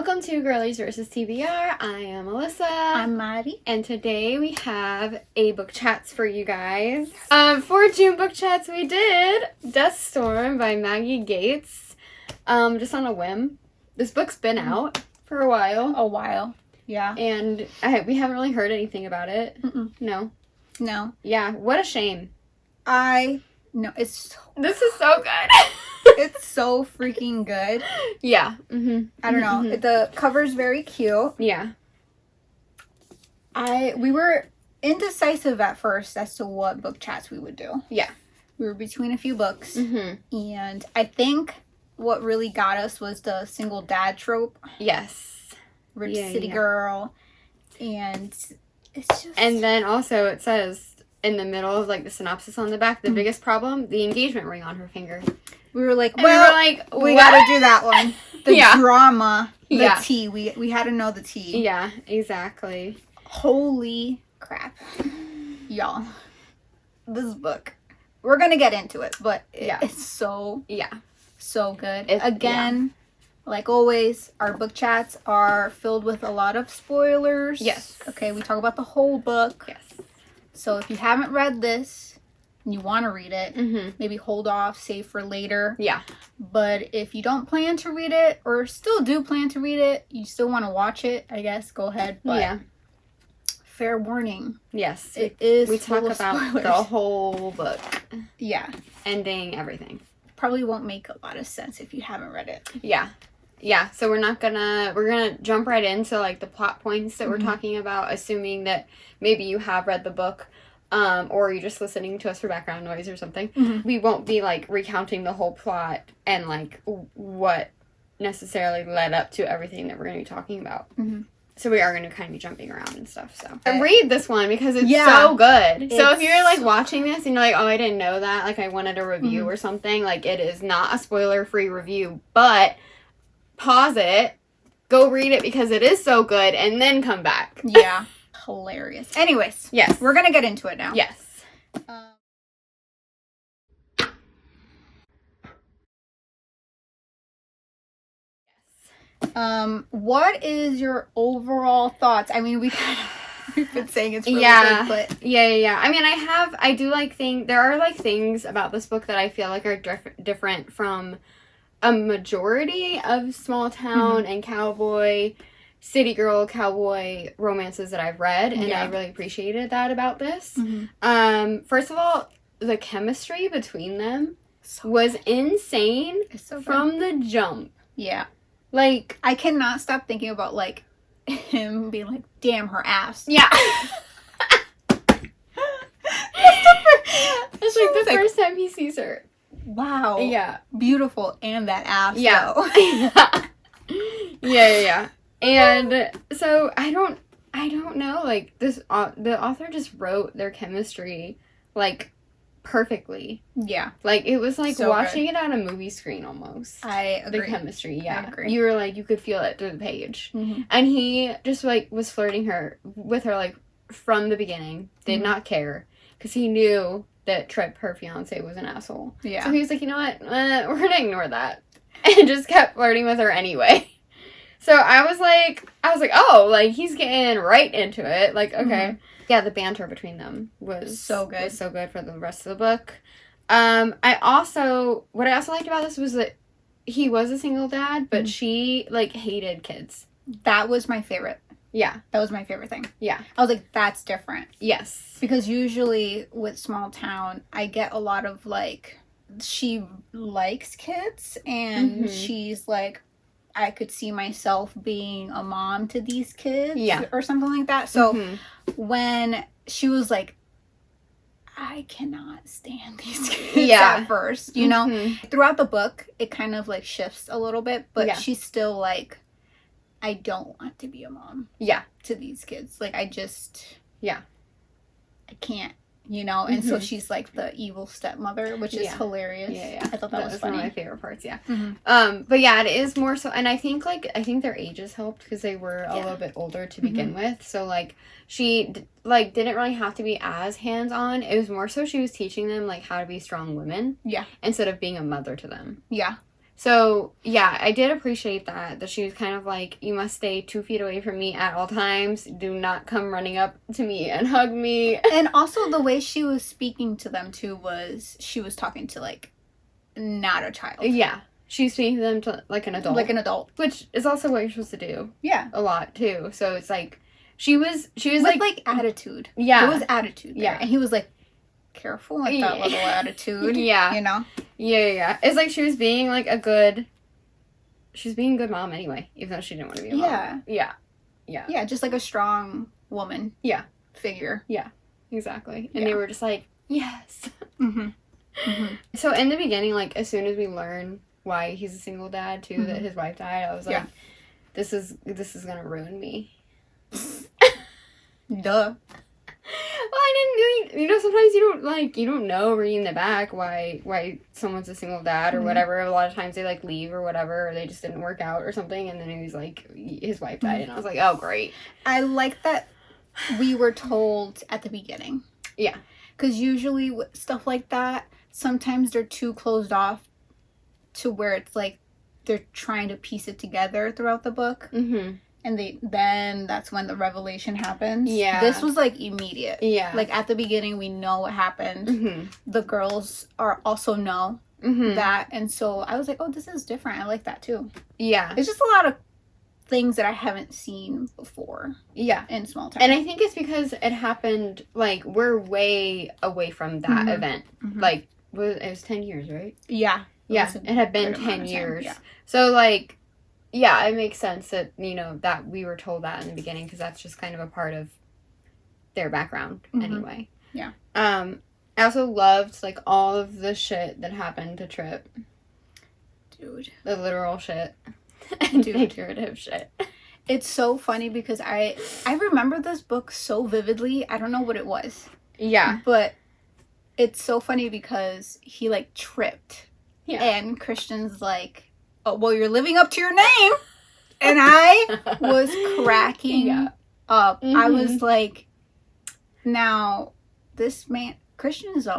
Welcome to Girlies versus TBR. I am Alyssa. I'm Mari. And today we have a book chats for you guys. For June book chats, we did Death Storm by Maggie Gates. Just on a whim. This book's been out for a while. Yeah. And we haven't really heard anything about it. No. Yeah, what a shame. This is so good. It's so freaking good. Yeah. I don't know. The cover's very cute. Yeah. We were indecisive at first as to what book chats we would do. Yeah. We were between a few books. And I think what really got us was the single dad trope. Yes. Rich city girl. And it's just... And then also it says in the middle of like the synopsis on the back, the biggest problem, the engagement ring on her finger. We were like, we gotta do that one. The drama, the tea. We had to know the tea. Yeah, exactly. Holy crap. Y'all. This book. We're gonna get into it, but it's so good. Again, like always, our book chats are filled with a lot of spoilers. Yes. Okay, we talk about the whole book. Yes. So if you haven't read this and you want to read it, maybe hold off, save for later. Yeah. But if you don't plan to read it, or still do plan to read it, you still want to watch it, I guess, go ahead. But fair warning. Yes. It is We talk about spoilers. the whole book. Yeah. Ending, everything. Probably won't make a lot of sense if you haven't read it. Yeah. Yeah, so we're gonna jump right into like the plot points that we're talking about, assuming that maybe you have read the book, or you're just listening to us for background noise or something. We won't be like recounting the whole plot and like what necessarily led up to everything that we're gonna be talking about. So we are going to kind of be jumping around and stuff, so. Read this one because it's so good. So if you're, like, watching this and you're like, oh, I didn't know that, like, I wanted a review or something, like, it is not a spoiler-free review, but pause it, go read it because it is so good, and then come back. Yeah. Hilarious. Anyways. Yes. We're going to get into it now. Yes. What is your overall thoughts? I mean, we've been saying it's really good, but... Yeah. I mean, I do like there are, like, things about this book that I feel like are different from a majority of small town and city girl cowboy romances that I've read, and I really appreciated that about this. First of all, the chemistry between them was insane from the jump. Yeah. Like, I cannot stop thinking about, like, him being like, damn, her ass. Yeah. It's like the first time he sees her. Wow. Yeah. Beautiful. And that ass, Yeah. Yeah. And so, I don't know, like, the author just wrote their chemistry, like, perfectly. Yeah. Like, it was like watching it on a movie screen almost. I agree. The chemistry, I agree. You were like, you could feel it through the page. And he just, like, was flirting with her, like, from the beginning. Did not care. Because he knew that Tripp, her fiance, was an asshole. Yeah. So he was like, you know what? We're gonna ignore that. And just kept flirting with her anyway. So I was like, oh, like, he's getting right into it. Like, okay. Yeah, the banter between them was so good. Was so good for the rest of the book. What I also liked about this was that he was a single dad, but she, like, hated kids. That was my favorite. Yeah. That was my favorite thing. Yeah. I was like, that's different. Yes. Because usually with small town, I get a lot of, like, she likes kids, and she's like, I could see myself being a mom to these kids or something like that. So when she was like, I cannot stand these kids at first, you know? Throughout the book, it kind of, like, shifts a little bit, but she's still like, I don't want to be a mom to these kids. Like, I can't. You know, and so she's like the evil stepmother, which is hilarious. Yeah. I thought that was funny. One of my favorite parts, But yeah, it is more so, and I think their ages helped because they were a little bit older to begin with. So, like, she, like, didn't really have to be as hands-on. It was more so she was teaching them, like, how to be strong women. Yeah. Instead of being a mother to them. Yeah. So, yeah, I did appreciate that she was kind of like, you must stay 2 feet away from me at all times. Do not come running up to me and hug me. And also the way she was speaking to them, too, was she was talking to, like, not a child. Yeah. She's speaking to them to, like, an adult. Like an adult. Which is also what you're supposed to do. Yeah. A lot, too. So, it's like, she was with, like, attitude. Yeah. There was attitude there. Yeah. And he was like, careful with that little attitude. Yeah. You know? Yeah. It's like she was being, like, she was being a good mom anyway, even though she didn't want to be a mom. Yeah. Yeah, just like a strong woman. Yeah. Figure. Yeah, exactly. And they were just like, yes. Mm-hmm. Mm-hmm. So in the beginning, like, as soon as we learn why he's a single dad, too, that his wife died, I was like, this is gonna ruin me. Duh. Well, I didn't really, sometimes you don't know reading the back why someone's a single dad or whatever. A lot of times they, like, leave or whatever, or they just didn't work out or something, and then he was like, his wife died, and I was like, oh, great. I like that we were told at the beginning. Yeah. Because usually with stuff like that, sometimes they're too closed off to where it's like they're trying to piece it together throughout the book. Mm-hmm. And then that's when the revelation happens. Yeah. This was, like, immediate. Yeah. Like, at the beginning, we know what happened. Mm-hmm. The girls also know that. And so I was like, oh, this is different. I like that, too. Yeah. It's just a lot of things that I haven't seen before. Yeah. In small town. And I think it's because it happened, like, we're way away from that event. Mm-hmm. Like, it was 10 years, right? Yeah. Yeah. It had been 10 years. Yeah. So, like, yeah, it makes sense that, that we were told that in the beginning, because that's just kind of a part of their background anyway. Yeah. I also loved, like, all of the shit that happened to Trip. Dude. The literal shit. And figurative shit. It's so funny because I remember this book so vividly. I don't know what it was. Yeah. But it's so funny because he, like, tripped. Yeah. And Christian's like, oh, well, you're living up to your name. And I was cracking up. Mm-hmm. I was like, now, this man, Christian is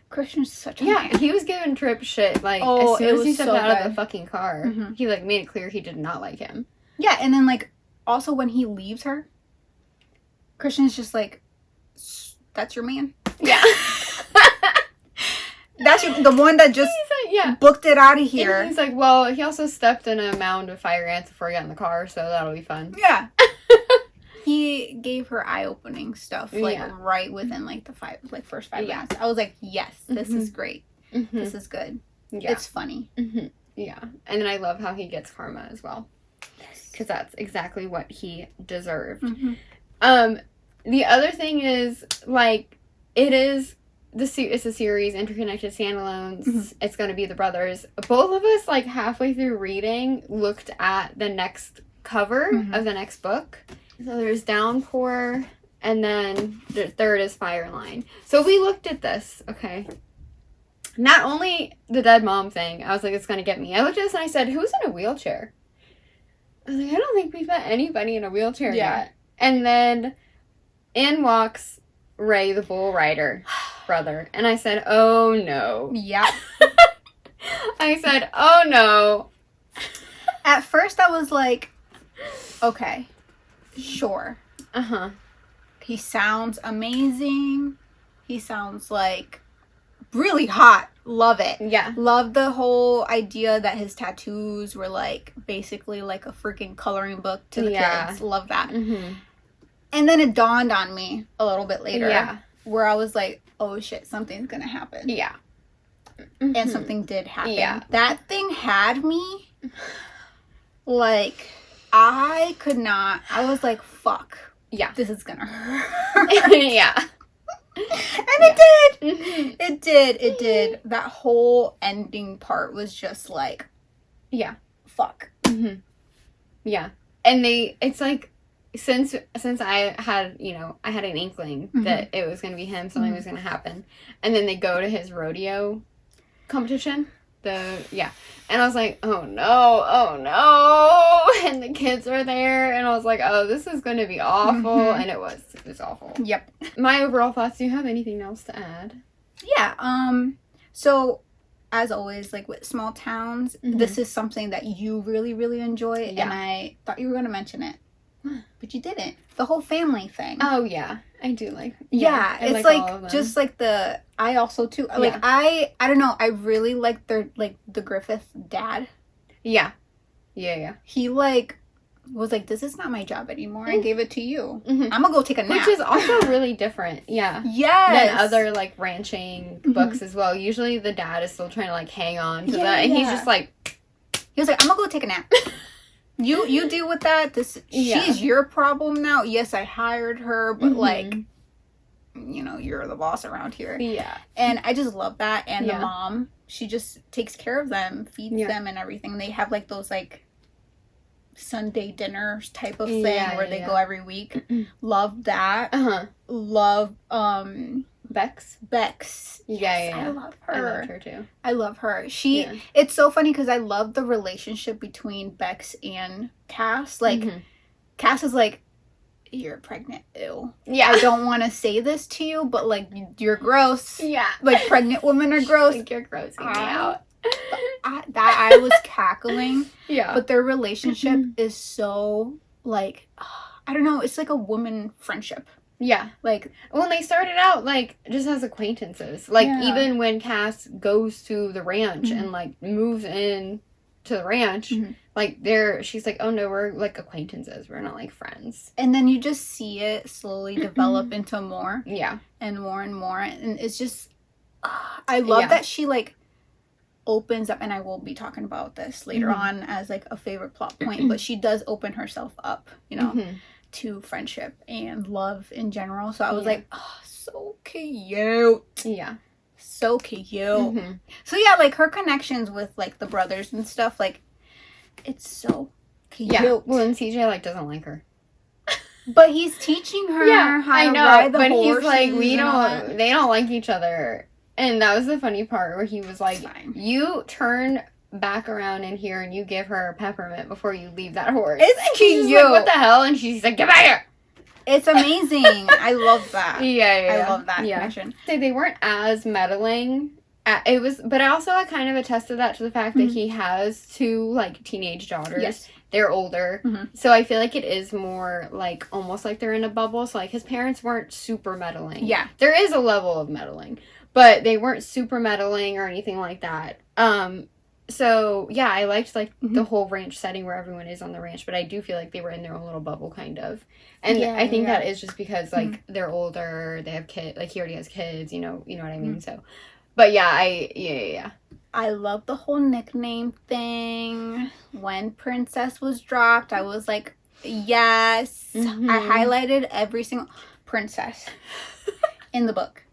Christian's such a man. He was giving Trip shit, like, as soon as he stepped out of the fucking car, he, like, made it clear he did not like him. Yeah, and then, like, also when he leaves her, Christian's just like, that's your man? Yeah. That's the one that just booked it out of here. And he's like, well, he also stepped in a mound of fire ants before he got in the car, so that'll be fun. Yeah. He gave her eye-opening stuff, like, right within, like, the first 5 minutes. I was like, yes, this is great. Mm-hmm. This is good. Yeah. It's funny. Mm-hmm. Yeah. And then I love how he gets karma as well. Because that's exactly what he deserved. Mm-hmm. The other thing is, like, it's a series, interconnected standalones. Mm-hmm. It's going to be the brothers. Both of us, like, halfway through reading, looked at the next cover of the next book. So there's Downpour, and then the third is Fireline. So we looked at this, okay? Not only the dead mom thing, I was like, it's going to get me. I looked at this and I said, who's in a wheelchair? I was like, I don't think we've met anybody in a wheelchair yet. And then in walks Ray, the bull rider brother. And I said, oh no. Yeah. I said, oh no. At first I was like, okay, sure. Uh-huh. He sounds amazing. He sounds like really hot. Love it. Yeah. Love the whole idea that his tattoos were, like, basically like a freaking coloring book to the kids. Love that. Mm-hmm. And then it dawned on me a little bit later where I was like, oh shit, something's gonna happen. Yeah. Mm-hmm. And something did happen. Yeah. That thing had me, like, I could not, I was like, fuck. Yeah. This is gonna hurt. Yeah. And it did. Mm-hmm. It did. That whole ending part was just like, yeah, fuck. Mm-hmm. Yeah. And it's like, since I had, I had an inkling that it was going to be him, something was going to happen. And then they go to his rodeo competition. And I was like, oh no. And the kids were there. And I was like, oh, this is going to be awful. Mm-hmm. And it was awful. Yep. My overall thoughts, do you have anything else to add? Yeah. So as always, like with small towns, this is something that you really, really enjoy. And I thought you were going to mention it, but you didn't. The whole family thing. Oh, yeah. I do like. Yeah, I it's like just like I also too, like, I don't know, I really like the Griffith dad. Yeah. Yeah. He, like, was like, this is not my job anymore. I gave it to you. I'm gonna go take a nap. Which is also really different. Yeah. Yes. Than other, like, ranching books as well. Usually the dad is still trying to, like, hang on to that. And he's just like... He was like, I'm gonna go take a nap. You deal with that. She's your problem now. Yes, I hired her, but, like, you know, you're the boss around here. Yeah. And I just love that. And the mom, she just takes care of them, feeds them and everything. They have, like, those, like, Sunday dinners type of thing where they go every week. Love that. Love Bex. Yes, I love her. I love her too. I love her. It's so funny because I love the relationship between Bex and Cass. Like, Cass is like, you're pregnant, ew. Yeah. I don't want to say this to you, but, like, you're gross. Yeah. Like, pregnant women are gross. Like, you're grossing me out. I was cackling. Yeah. But their relationship is so, like, I don't know, it's like a woman friendship. Yeah. Like, when they started out, like, just as acquaintances. Like, even when Cass goes to the ranch and, like, moves in to the ranch, like, she's like, oh, no, we're, like, acquaintances. We're not, like, friends. And then you just see it slowly develop into more. Yeah. And more and more. And it's just, I love that she, like, opens up, and I will be talking about this later on as, like, a favorite plot point, but she does open herself up, you know, to friendship and love in general. So I was like, oh, so cute. Yeah. So cute. So yeah, like, her connections with, like, the brothers and stuff, like, it's so cute. Yeah. Well, and CJ, like, doesn't like her. But he's teaching her how to ride the but horses. He's like, they don't like each other. And that was the funny part where he was like, you turn back around in here and you give her a peppermint before you leave that horse. It's cute. She's like, what the hell? And she's like, get back here. It's amazing. I love that. Yeah. I love that connection. So they weren't as meddling. But I also kind of attested that to the fact that he has two, like, teenage daughters. Yes. They're older. So I feel like it is more, like, almost like they're in a bubble. So, like, his parents weren't super meddling. Yeah. There is a level of meddling. But they weren't super meddling or anything like that. So, yeah, I liked, like, the whole ranch setting where everyone is on the ranch. But I do feel like they were in their own little bubble, kind of. And I think that is just because, like, they're older. They have kids. Like, he already has kids, you know what I mean? So, but, yeah, I love the whole nickname thing. When Princess was dropped, I was like, yes. I highlighted every single Princess in the book.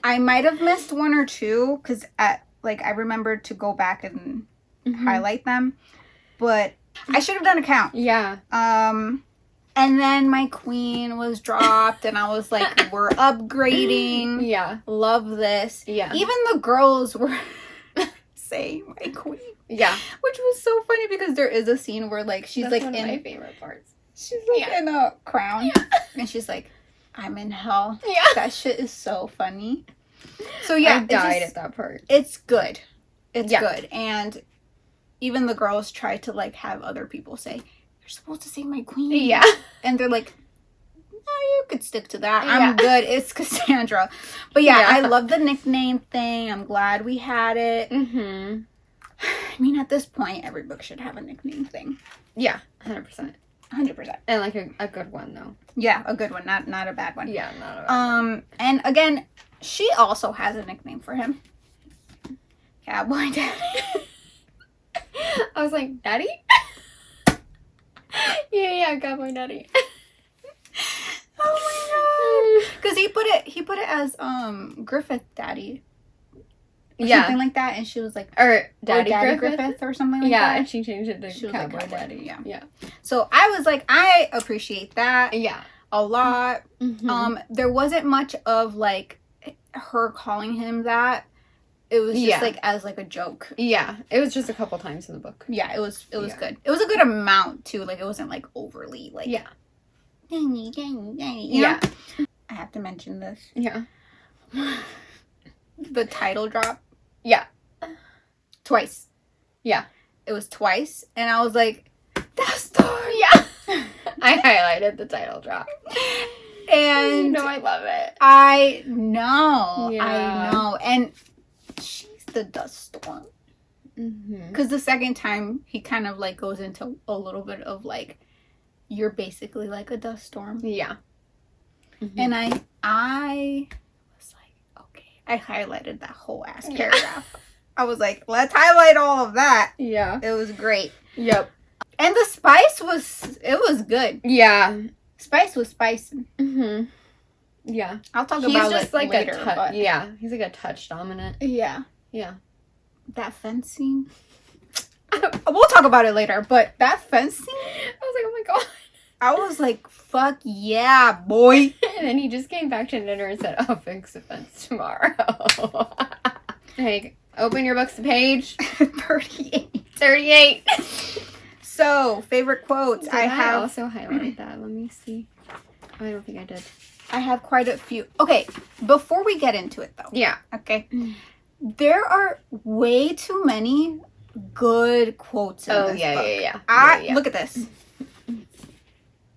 I might have missed one or two because I remembered to go back and highlight them, but I should have done a count. Yeah. And then my queen was dropped, and I was like, we're upgrading. Yeah. Love this. Yeah. Even the girls were saying my queen. Yeah. Which was so funny because there is a scene where, like, she's like one of my favorite parts. She's like in a crown, and she's like, I'm in hell. Yeah. That shit is so funny. So yeah, I died at that part. It's good. It's good. And even the girls try to, like, have other people say, you're supposed to say my queen. Yeah. And they're like, no, you could stick to that. I'm good. It's Cassandra. But yeah, I love the nickname thing. I'm glad we had it. I mean, at this point, every book should have a nickname thing. Yeah, 100%. 100%. And, like, a good one, though. Yeah, a good one. Not a bad one. Yeah, not a bad one. And again, she also has a nickname for him. Cowboy Daddy. I was like, Daddy? yeah, Cowboy Daddy. Oh my god. Because he put it as Griffith Daddy. Or something like that, and she was like, or Daddy Griffith or something like that. Yeah, and she changed it to Cowboy Daddy. Yeah. So I was like, I appreciate that. Yeah. A lot. There wasn't much of, like, her calling him that. It was just like as like a joke. Yeah. It was just a couple times in the book. Yeah, it was good. It was a good amount too. Like, it wasn't like overly like Danny, you know? I have to mention this. Yeah. The title drop. Yeah. Twice. Yeah. It was twice. And I was like, dust storm. Yeah. I highlighted the title drop. And you know I love it. I know. Yeah. I know. And she's the dust storm. Because the second time, he kind of, like, goes into a little bit of, like, you're basically like a dust storm. Yeah. And I was like, okay. I highlighted that whole ass paragraph. I was like, let's highlight all of that. Yeah. It was great. Yep. And the spice was good. Yeah. Spice was spicing. Yeah. I'll talk He's about just it like later. But yeah. He's like a touch dominant. yeah. Yeah. That fence scene. We'll talk about it later, but that fence scene. I was like, oh my god. I was like, fuck yeah, boy. And then he just came back to dinner and said, I'll fix the fence tomorrow. Hey, open your books to page 38. 38. So, favorite quotes. I also highlighted that. Let me see. Oh, I don't think I did. I have quite a few. Okay, before we get into it though. Yeah. Okay. There are way too many good quotes in this book. Yeah. Look at this.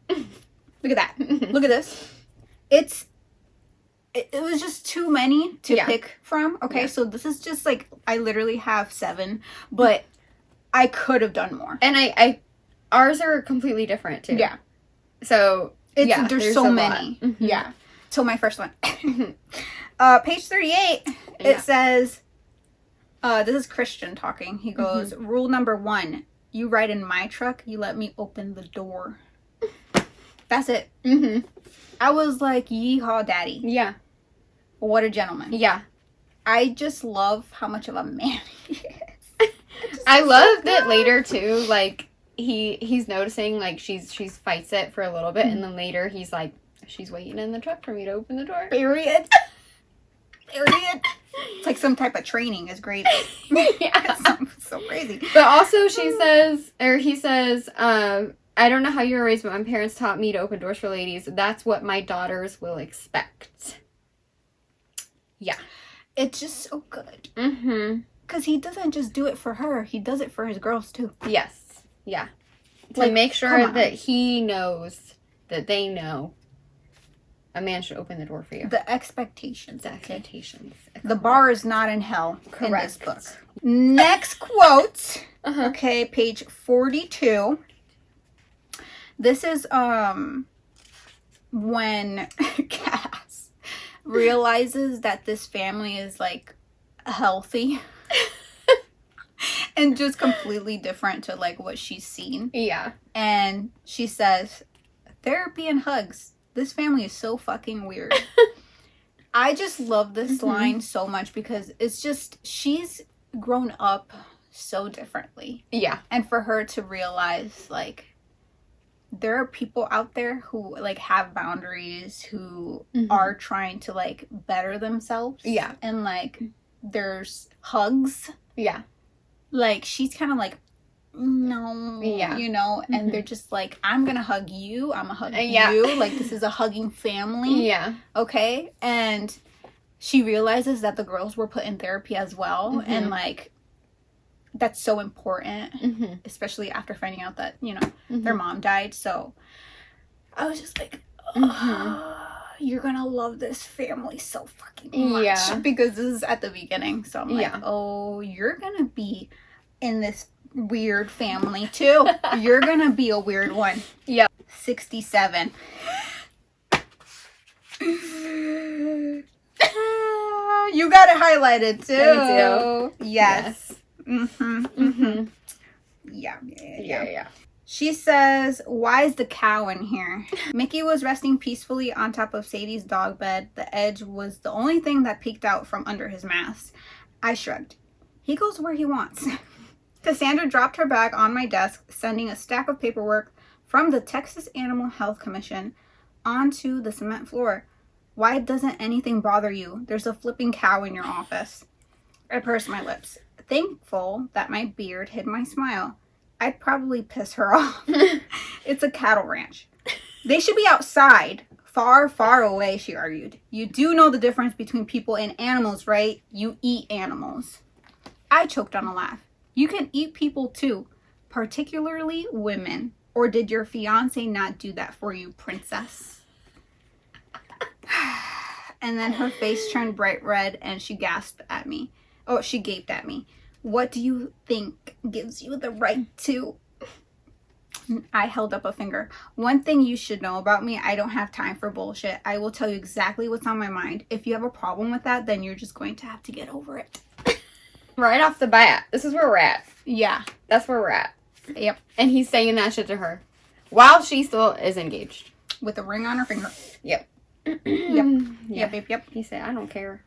Look at that. Look at this. It was just too many to pick from. Okay, so this is just like, I literally have 7, but I could have done more. And I ours are completely different too. Yeah. So there's so many. Yeah. So my first one. Page 38, it says, this is Christian talking. He goes, rule number 1, you ride in my truck, you let me open the door. That's it. I was like, yeehaw, daddy. Yeah. What a gentleman. Yeah. I just love how much of a man he is. I love that later too, like he's noticing like she's fights it for a little bit and then later he's like, she's waiting in the truck for me to open the door. Period. It's like some type of training is great. Yeah. So crazy. But also he says, I don't know how you were raised, but my parents taught me to open doors for ladies. That's what my daughters will expect. Yeah. It's just so good. Because he doesn't just do it for her. He does it for his girls, too. Yes. Yeah. To Like, make sure that he knows that they know a man should open the door for you. The expectations. The expectations. The bar is not in hell in this Correct. book. Next quote. Okay, page 42. This is when Cass realizes that this family is like healthy and just completely different to like what she's seen. Yeah. And she says, therapy and hugs. This family is so fucking weird. I just love this line so much because it's just, she's grown up so differently. Yeah. And for her to realize, like, there are people out there who, like, have boundaries, who are trying to, like, better themselves. Yeah. And, like, there's hugs. Yeah. Like, she's kind of like, no, you know, and they're just like, I'm gonna hug you, I'm gonna hug you, like, this is a hugging family. Yeah. Okay. And she realizes that the girls were put in therapy as well, and like, that's so important, especially after finding out that, you know, their mom died. So I was just like, you're gonna love this family so fucking much, because this is at the beginning. So I'm like, oh, you're gonna be in this weird family too. You're gonna be a weird one. Yep. 67. You got it highlighted too. Me too. Yes. Yeah. She says, why is the cow in here? Mickey was resting peacefully on top of Sadie's dog bed. The edge was the only thing that peeked out from under his mask. I shrugged. He goes where he wants. Cassandra dropped her bag on my desk, sending a stack of paperwork from the Texas Animal Health Commission onto the cement floor. Why doesn't anything bother you? There's a flipping cow in your office. I pursed my lips, thankful that my beard hid my smile. I'd probably piss her off. It's a cattle ranch. They should be outside, far, far away, she argued. You do know the difference between people and animals, right? You eat animals. I choked on a laugh. You can eat people too, particularly women. Or did your fiance not do that for you, princess? And then her face turned bright red and she gasped at me. Oh, she gaped at me. What do you think gives you the right to? I held up a finger. One thing you should know about me, I don't have time for bullshit. I will tell you exactly what's on my mind. If you have a problem with that, then you're just going to have to get over it. Right off the bat. This is where we're at. Yeah. That's where we're at. Yep. And he's saying that shit to her while she still is engaged. With a ring on her finger. Yep. Yep. Yeah. Yep. He said, I don't care.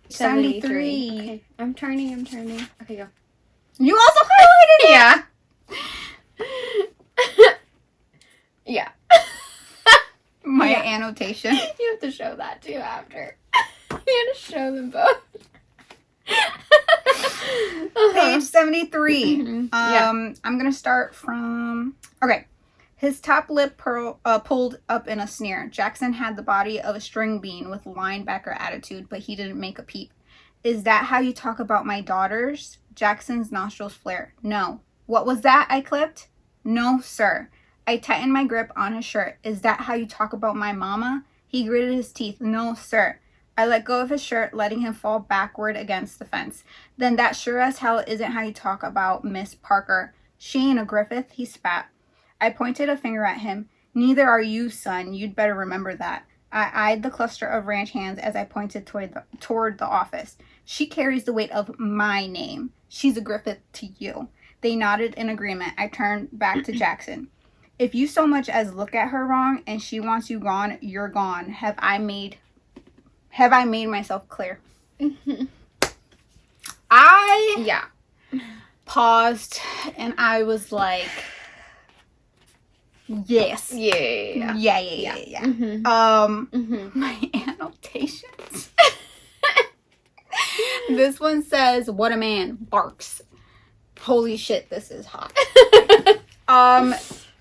73. Okay. I'm turning. Okay, go. You also highlighted it! Yeah. Yeah. My Yeah. annotation. You have to show that too after. You have to show them both. Page 73. Yeah. I'm going to start from... Okay. His top lip pulled up in a sneer. Jackson had the body of a string bean with linebacker attitude, but he didn't make a peep. Is that how you talk about my daughters? Jackson's nostrils flared. No. What was that? I clipped. No, sir. I tightened my grip on his shirt. Is that how you talk about my mama? He gritted his teeth. No, sir. I let go of his shirt, letting him fall backward against the fence. Then that sure as hell isn't how you talk about Miss Parker. She ain't a Griffith, he spat. I pointed a finger at him. Neither are you, son. You'd better remember that. I eyed the cluster of ranch hands as I pointed toward the office. She carries the weight of my name. She's a Griffith to you. They nodded in agreement. I turned back to Jackson. If you so much as look at her wrong and she wants you gone, you're gone. Have I made myself clear? I paused and I was like, yes. Yeah. My annotations. This one says, what a man barks. Holy shit, this is hot.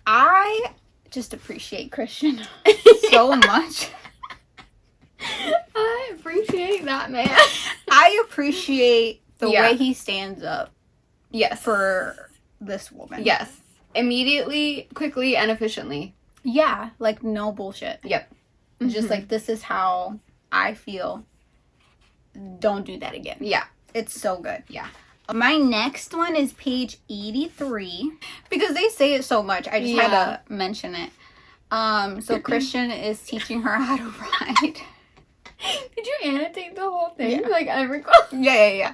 I just appreciate Christian so much. I appreciate that, man. I appreciate the way he stands up. Yes. For this woman. Yes. Immediately, quickly, and efficiently. Yeah. Like, no bullshit. Yep. Just like, this is how I feel. Don't do that again. Yeah. It's so good. Yeah. My next one is page 83. Because they say it so much, I just had to mention it. So Christian is teaching her how to ride. Did you annotate the whole thing? Yeah. Like, every quote? Yeah.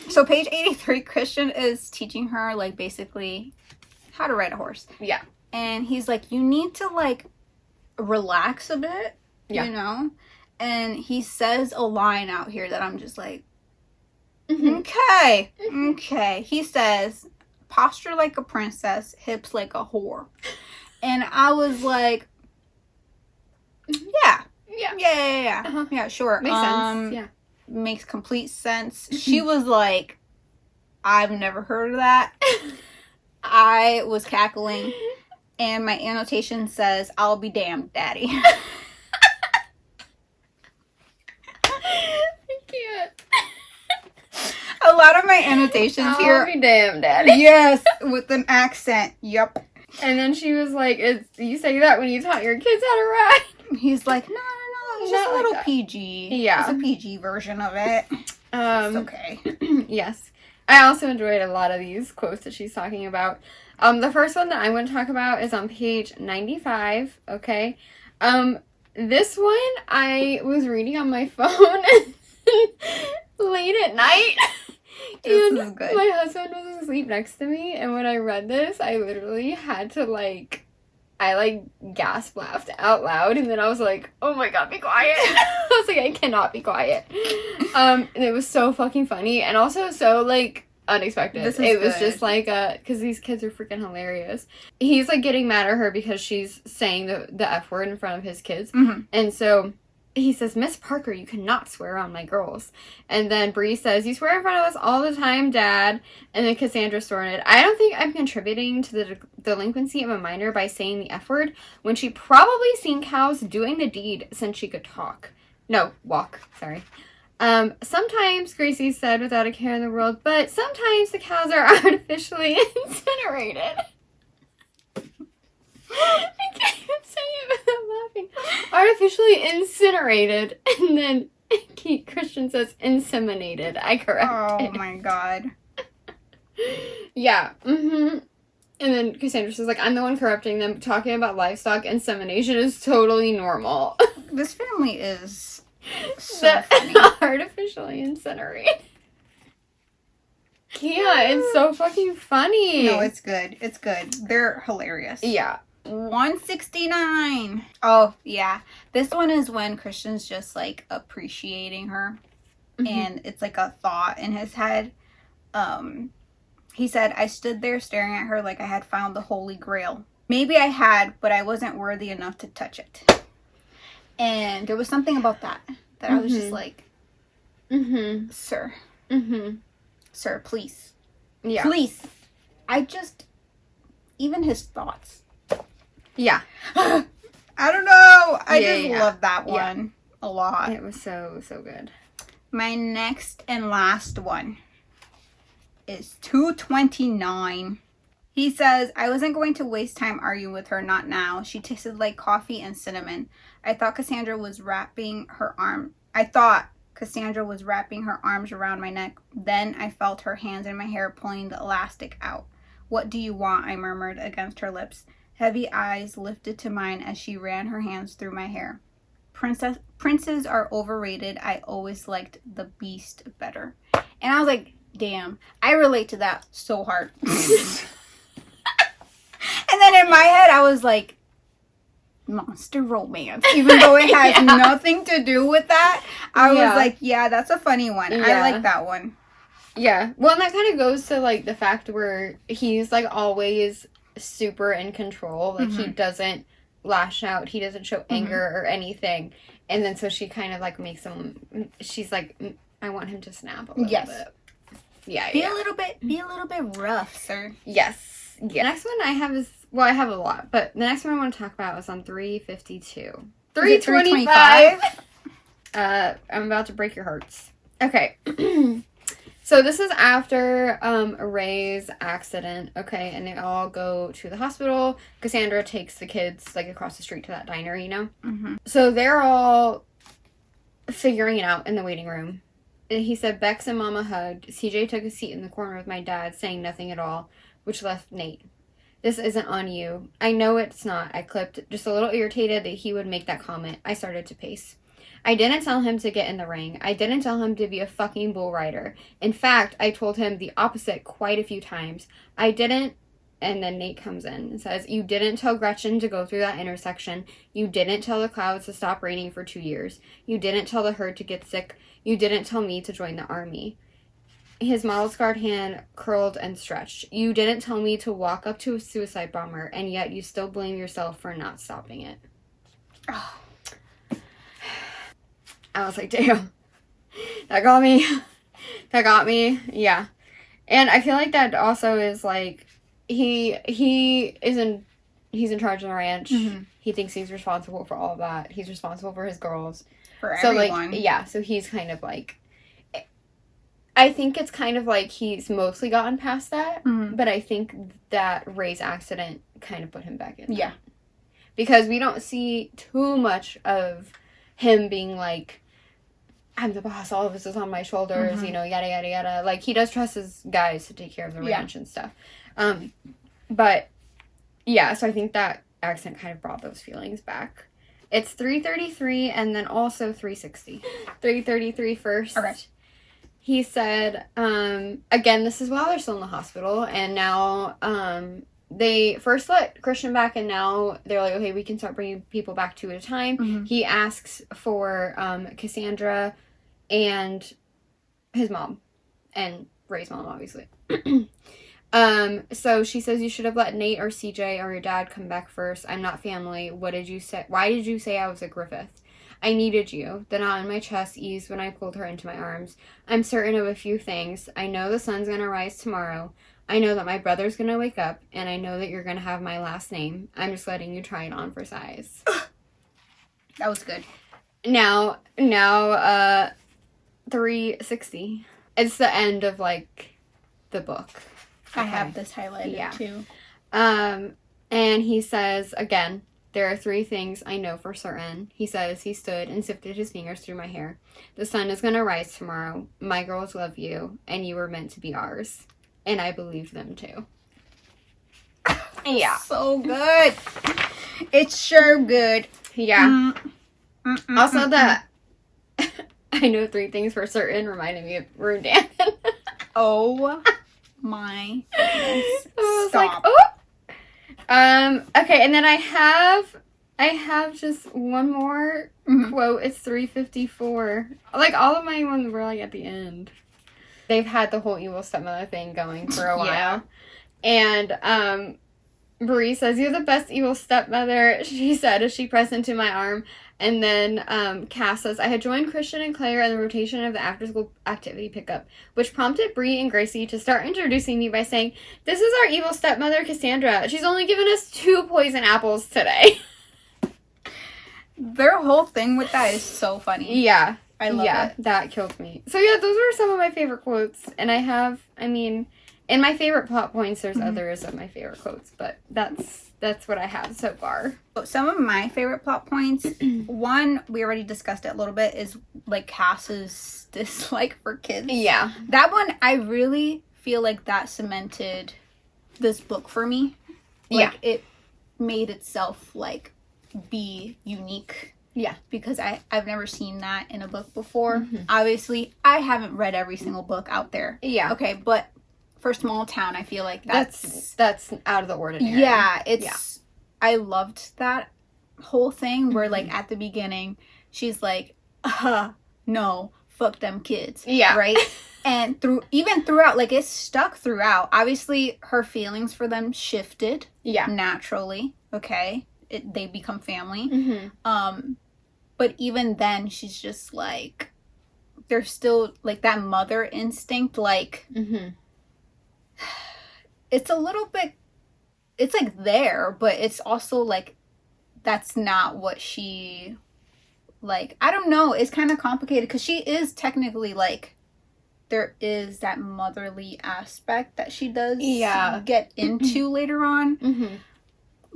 So page 83, Christian is teaching her, like, basically how to ride a horse. Yeah. And he's like, you need to, like, relax a bit, you know? And he says a line out here that I'm just like, okay. He says, posture like a princess, hips like a whore. And I was like, yeah, sure. Makes sense. Yeah. Makes complete sense. She was like, I've never heard of that. I was cackling. And my annotation says, I'll be damned, daddy. I can't. A lot of my annotations here. I'll be damned, daddy. Yes, with an accent. Yep. And then she was like, you say that when you taught your kids how to ride? He's like, no. It's just a little PG. Yeah. It's a PG version of it. It's okay. Yes. I also enjoyed a lot of these quotes that she's talking about. The first one that I'm going to talk about is on page 95, okay? This one I was reading on my phone late at night. This And is good. my husband was asleep next to me, and when I read this, I literally had to, I gasp laughed out loud, and then I was like, oh my god, be quiet. I was like, I cannot be quiet. And it was so fucking funny, and also so, unexpected. It was just because these kids are freaking hilarious. He's, getting mad at her because she's saying the F word in front of his kids. And so he says, Miss Parker, you cannot swear on my girls. And then Bree says, you swear in front of us all the time, Dad. And then Cassandra snorted, I don't think I'm contributing to the delinquency of a minor by saying the F word when she probably seen cows doing the deed since she could walk. Sorry. Sometimes, Gracie said without a care in the world, but sometimes the cows are artificially incinerated. I can't even say it without laughing. Artificially incinerated. And then Christian says inseminated. I correct it. Oh my god. Yeah. Mm-hmm. And then Cassandra says, like, I'm the one corrupting them. Talking about livestock insemination is totally normal. This family is so funny. Artificially incinerated. Yeah, it's so fucking funny. No, it's good. It's good. They're hilarious. Yeah. 169. Oh, yeah. This one is when Christian's just, like, appreciating her. Mm-hmm. And it's, like, a thought in his head. He said, I stood there staring at her like I had found the Holy Grail. Maybe I had, but I wasn't worthy enough to touch it. And there was something about that I was just like, sir. Sir, please. Yeah. Please. Even his thoughts. Yeah. I don't know. I love that one a lot. It was so good. My next and last one is 229. He says, I wasn't going to waste time arguing with her, not now. She tasted like coffee and cinnamon. I thought Cassandra was wrapping her arms around my neck. Then I felt her hands in my hair pulling the elastic out. What do you want? I murmured against her lips. Heavy eyes lifted to mine as she ran her hands through my hair. Princes are overrated. I always liked the beast better. And I was like, damn, I relate to that so hard. And then in my head, I was like, monster romance. Even though it has nothing to do with that, I was like, yeah, that's a funny one. Yeah. I like that one. Yeah. Well, and that kind of goes to, like, the fact where he's, like, always super in control. Like, he doesn't lash out. He doesn't show anger or anything. And then so she kind of, like, makes him, she's like, I want him to snap a little bit. Yeah, Be a little bit rough, sir. Yes. Yeah. The next one I have is, well, I have a lot, but the next one I want to talk about is on 352. 325. I'm about to break your hearts. Okay. So this is after Ray's accident, okay, and they all go to the hospital. Cassandra takes the kids, like, across the street to that diner, you know? So they're all figuring it out in the waiting room. And he said, Bex and Mama hugged. CJ took a seat in the corner with my dad, saying nothing at all, which left Nate. This isn't on you. I know it's not. I clipped, just a little irritated that he would make that comment. I started to pace. I didn't tell him to get in the ring. I didn't tell him to be a fucking bull rider. In fact, I told him the opposite quite a few times. I didn't. And then Nate comes in and says, you didn't tell Gretchen to go through that intersection. You didn't tell the clouds to stop raining for 2 years. You didn't tell the herd to get sick. You didn't tell me to join the army. His model-scarred hand curled and stretched. You didn't tell me to walk up to a suicide bomber, and yet you still blame yourself for not stopping it. I was like, damn. That got me. Yeah. And I feel like that also is, like, he's in charge of the ranch. He thinks he's responsible for all of that. He's responsible for his girls. For everyone. Like, yeah, so he's kind of like, I think it's kind of like he's mostly gotten past that, but I think that Ray's accident kind of put him back in. Yeah. That. Because we don't see too much of him being like, I'm the boss, all of this is on my shoulders, you know, yada, yada, yada. Like, he does trust his guys to take care of the ranch and stuff. But, yeah, so I think that accident kind of brought those feelings back. It's 333 and then also 360. 333 first. Okay. He said, again, this is while they're still in the hospital, and now they first let Christian back, and now they're like, okay, we can start bringing people back 2 at a time. He asks for Cassandra and his mom, and Ray's mom, obviously. So she says, you should have let Nate or CJ or your dad come back first. I'm not family. What did you say? Why did you say I was a Griffith? I needed you. The knot in my chest eased when I pulled her into my arms. I'm certain of a few things. I know the sun's gonna rise tomorrow. I know that my brother's gonna wake up, and I know that you're gonna have my last name. I'm just letting you try it on for size. That was good. Now, 360. It's the end of, like, the book. I have this highlighted, too. And he says, again, there are 3 things I know for certain. He says he stood and sifted his fingers through my hair. The sun is going to rise tomorrow. My girls love you, and you were meant to be ours. And I believed them, too. Yeah. So good. It's sure good. Yeah. Also, the I know 3 things for certain reminded me of Rune Danon. Oh my goodness. I was Stop. like, oh. Okay, and then I have just one more quote. It's 354. Like, all of my ones were, like, at the end. They've had the whole evil stepmother thing going for a while. And, Bree says, "You're the best evil stepmother," she said as she pressed into my arm. And then Cass says, "I had joined Christian and Claire in the rotation of the after-school activity pickup, which prompted Bree and Gracie to start introducing me by saying, 'This is our evil stepmother, Cassandra. She's only given us 2 poison apples today.'" Their whole thing with that is so funny. Yeah. I love it. That killed me. So, yeah, those are some of my favorite quotes. And in my favorite plot points, there's others of my favorite quotes, but that's what I have so far. Some of my favorite plot points, one, we already discussed it a little bit, is, like, Cass's dislike for kids. Yeah. That one, I really feel like that cemented this book for me. Like, it made itself, like, be unique. Yeah. Because I've never seen that in a book before. Obviously, I haven't read every single book out there. Yeah. Okay, but for Small Town, I feel like that's out of the ordinary. Yeah, I loved that whole thing where, like, at the beginning, she's like, no, fuck them kids. Yeah. Right? And throughout, like, it stuck throughout. Obviously, her feelings for them shifted. Yeah. Naturally. Okay? They become family. But even then, she's just, like, there's still, like, that mother instinct, like, it's a little bit, it's, like, there, but it's also, like, that's not what she, like, I don't know, it's kind of complicated, because she is technically, like, there is that motherly aspect that she does get into later on,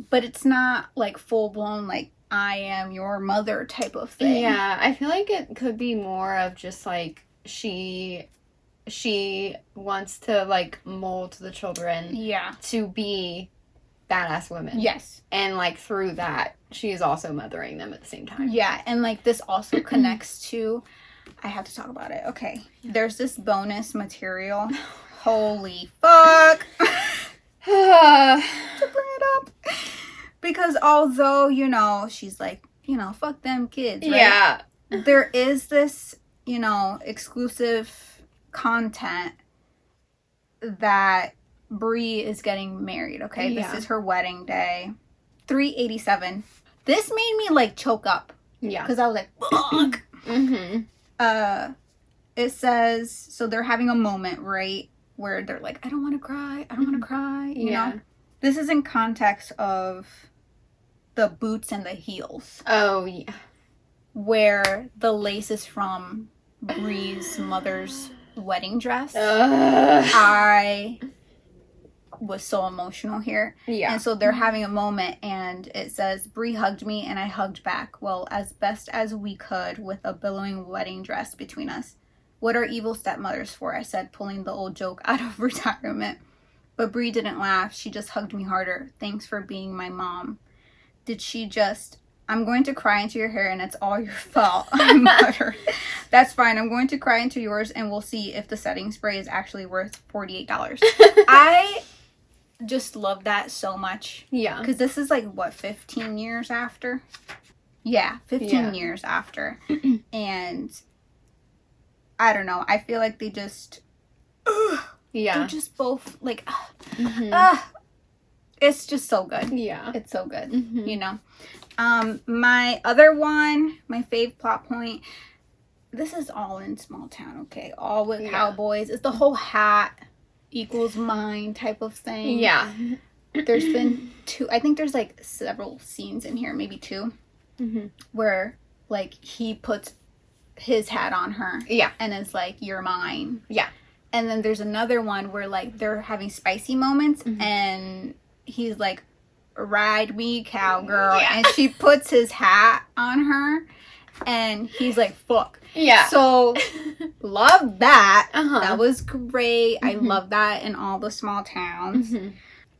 but it's not, like, full-blown, like, I am your mother type of thing. Yeah, I feel like it could be more of just, like, she wants to, like, mold the children to be badass women. Yes. And, like, through that, she is also mothering them at the same time. Yeah, and, like, this also connects to, I have to talk about it. Okay. There's this bonus material. Holy fuck. To bring it up. Because although, you know, she's like, you know, fuck them kids, right? Yeah. There is this, you know, exclusive content that Bree is getting married, okay? Yeah. This is her wedding day. 387. This made me, like, choke up. Yeah. Because I was like, fuck. It says, so they're having a moment, right? Where they're like, I don't want to cry. I don't want to cry. You know? This is in context of the boots and the heels. Oh, yeah. Where the lace is from Bree's mother's wedding dress. I was so emotional here. Yeah. And so they're having a moment, and it says, Bree hugged me, and I hugged back. Well, as best as we could, with a billowing wedding dress between us. What are evil stepmothers for? I said, pulling the old joke out of retirement. But Bree didn't laugh. She just hugged me harder. Thanks for being my mom. Did she just... I'm going to cry into your hair, and it's all your fault. I muttered. That's fine. I'm going to cry into yours, and we'll see if the setting spray is actually worth $48. I just love that so much. Yeah. Because this is, like, what, 15 years after? Yeah, 15 years after. And I don't know. I feel like they just... they're just both, like... it's just so good. Yeah. It's so good. You know? My other one, my fave plot point, this is all in Small Town, okay? All with cowboys. It's the whole hat equals mine type of thing. Yeah. There's been I think there's, like, several scenes in here, maybe 2, where, like, he puts his hat on her. Yeah. And is like, you're mine. Yeah. And then there's another one where, like, they're having spicy moments, and he's like, ride me, cowgirl. Yeah. And she puts his hat on her, and he's like, fuck. Yeah. So, love that. Uh-huh. That was great. I love that in all the small towns.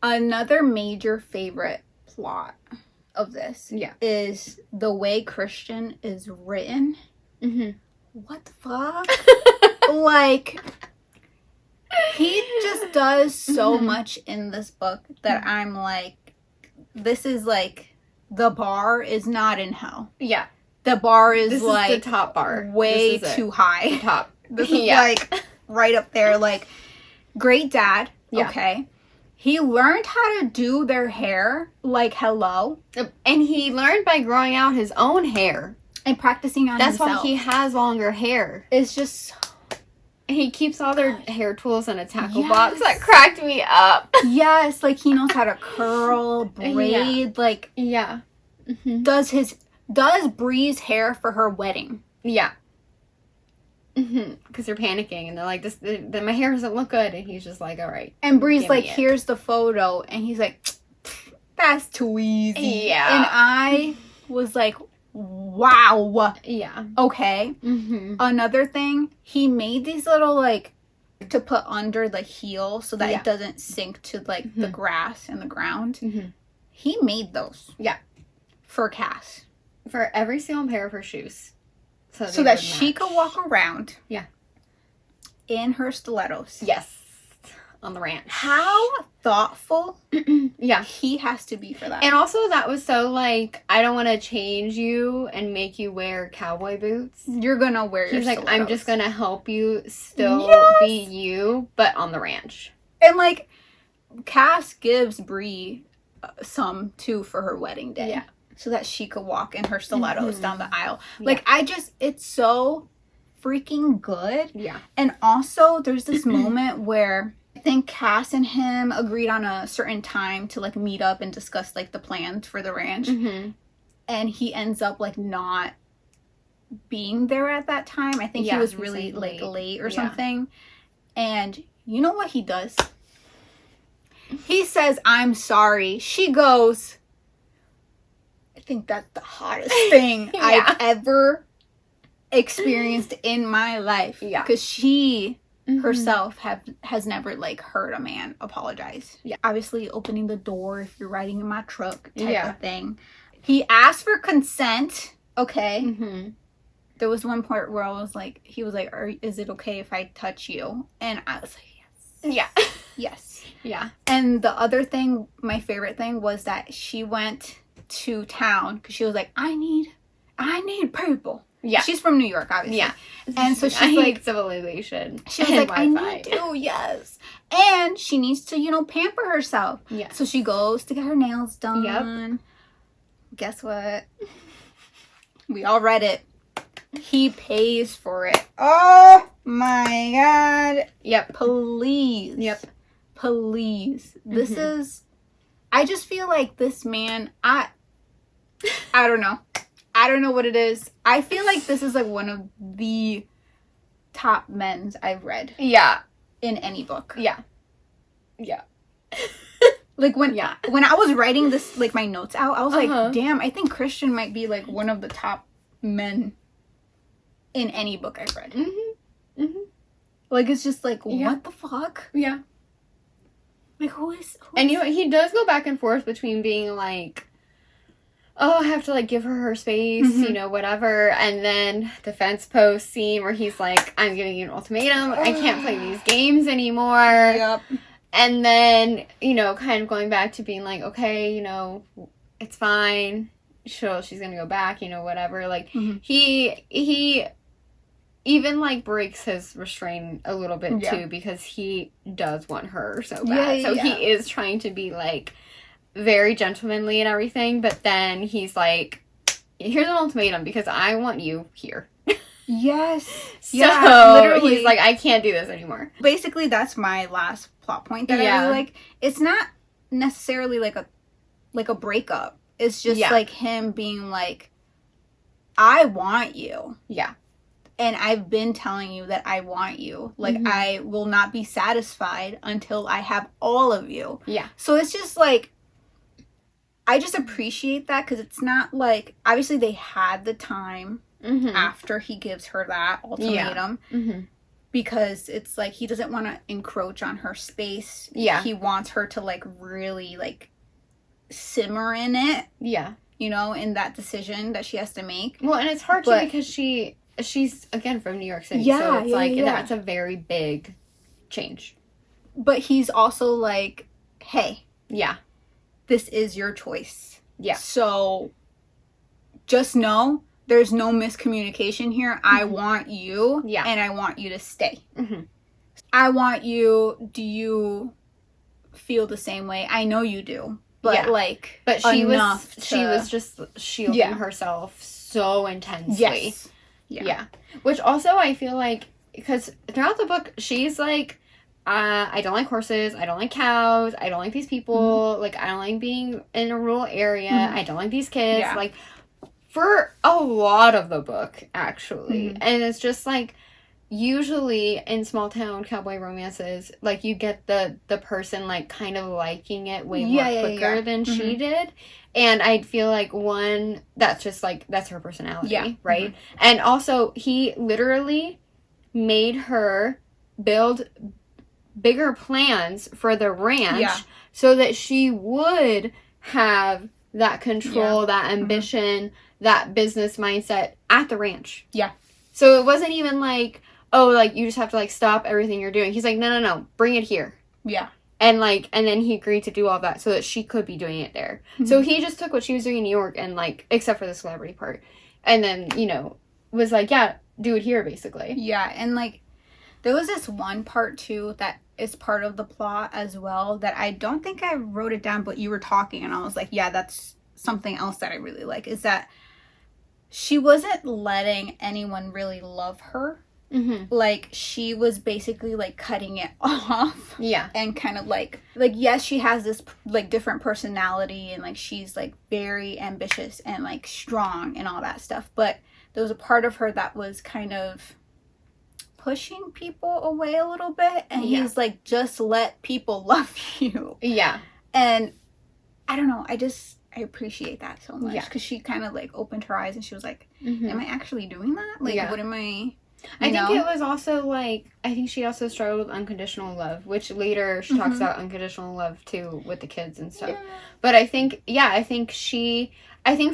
Another major favorite plot of this is the way Christian is written. What the fuck? Like, he just does so much in this book that I'm like, this is like, the bar is not in hell. Yeah. The bar is This like is the top bar. way too high. Top. This is like right up there. Like, great dad. Yeah. Okay. He learned how to do their hair. Like, hello. And he learned by growing out his own hair. And practicing on himself. That's why he has longer hair. It's just so... He keeps all their hair tools in a tackle box. That cracked me up. Yes, like, he knows how to curl, braid, like... Yeah. Does Bree's hair for her wedding. Yeah. Because they're panicking, and they're like, my hair doesn't look good. And he's just like, all right. And Bree's like, here's the photo. And he's like, that's too easy. Yeah. And I was like, wow. Yeah. Okay. Another thing, he made these little, like, to put under the heel so that it doesn't sink to, like, the grass and the ground. He made those. Yeah. For Cass. For every single pair of her shoes. So that she could walk around. Yeah. In her stilettos. Yes. On the ranch. How thoughtful yeah. he has to be for that. And also that was so, like, I don't want to change you and make you wear cowboy boots. You're going to wear your stilettos. He's like, I'm just going to help you still be you, but on the ranch. And, like, Cass gives Bree some, too, for her wedding day. Yeah. So that she could walk in her stilettos down the aisle. Like, it's so freaking good. Yeah. And also, there's this moment where I think Cass and him agreed on a certain time to, like, meet up and discuss, like, the plans for the ranch. And he ends up, like, not being there at that time. I think he was really, like, late or something. And you know what he does? He says, I'm sorry. She goes... I think that's the hottest thing I've ever experienced in my life. Yeah. Because she herself has never, like, heard a man apologize. Yeah. Obviously, opening the door if you're riding in my truck type of thing. He asked for consent. Okay. There was one part where I was like, he was like, is it okay if I touch you? And I was like, yes. Yeah. Yes. Yeah. And the other thing, my favorite thing, was that she went to town because she was like, I need people. Yeah. She's from New York, obviously. Yeah. And so she's like, civilization. She was like, Wi-Fi. I need to, yes. And she needs to, you know, pamper herself. Yeah. So she goes to get her nails done. Yep. Guess what? We all read it. He pays for it. Oh my God. Yep. Please. Yep. Please. This is, I just feel like this man, I don't know. I don't know what it is. I feel like this is, like, one of the top men's I've read. Yeah. In any book. Yeah. Yeah. Like, when I was writing this, like, my notes out, I was like, damn, I think Christian might be, like, one of the top men in any book I've read. Like, it's just like, what the fuck? Yeah. Like, who is... And you know, he does go back and forth between being like, oh, I have to, like, give her space, you know, whatever. And then the fence post scene where he's like, I'm giving you an ultimatum. I can't play these games anymore. Yep. And then, you know, kind of going back to being like, okay, you know, it's fine. She's going to go back, you know, whatever. Like, he even, like, breaks his restraint a little bit, too, because he does want her so bad. So he is trying to be, like, very gentlemanly and everything, but then he's like, here's an ultimatum because I want you here. Yes. So literally, he's like, I can't do this anymore. Basically, that's my last plot point that I really like. It's not necessarily like a breakup. It's just like him being like, I want you. Yeah. And I've been telling you that I want you. Like, Mm-hmm. I will not be satisfied until I have all of you. Yeah. So it's just, like, I just appreciate that because it's not, like, obviously they had the time Mm-hmm. after he gives her that ultimatum. Yeah. Mm-hmm. Because it's, like, he doesn't want to encroach on her space. Yeah. He wants her to, like, really, like, simmer in it. Yeah. You know, in that decision that she has to make. Well, and it's hard, too, because she's, again, from New York City. Yeah, so it's, yeah. that's a very big change. But he's also, like, hey. Yeah. This is your choice. Yeah. So, just know there's no miscommunication here. Mm-hmm. I want you. Yeah. And I want you to stay. Mm-hmm. I want you. Do you feel the same way? I know you do. But, yeah. like, but she she was just shielding herself so intensely. Yes. Yeah. Which also, I feel like, because throughout the book, she's like, I don't like horses, I don't like cows, I don't like these people, like, I don't like being in a rural area, I don't like these kids, like, for a lot of the book, actually. And it's just, like, usually in small town cowboy romances, like, you get the person, like, kind of liking it way more quicker than she did. And I feel like, one, that's just, like, that's her personality, right? And also, he literally made her build bigger plans for the ranch so that she would have that control, that ambition, that business mindset at the ranch. Yeah. So it wasn't even like, oh, like, you just have to, like, stop everything you're doing. He's like, no, bring it here. Yeah. And, like, and then he agreed to do all that so that she could be doing it there. So he just took what she was doing in New York and, like, except for the celebrity part. And then, you know, was like, yeah, do it here, basically. Yeah, and, like, there was this one part, too, that is part of the plot as well that I don't think I wrote it down, but you were talking, and I was like, yeah, that's something else that I really like, is that she wasn't letting anyone really love her. Like, she was basically, like, cutting it off. Yeah. And kind of, like, yes, she has this, like, different personality, and, like, she's, like, very ambitious and, like, strong and all that stuff, but there was a part of her that was kind of pushing people away a little bit, and he's like, just let people love you. Yeah. And I don't know, I appreciate that so much, because she kind of, like, opened her eyes and she was like, am I actually doing that? Like, what am I... I think it was also, like, I think she also struggled with unconditional love, which later she talks about unconditional love, too, with the kids and stuff. Yeah. But I think, I think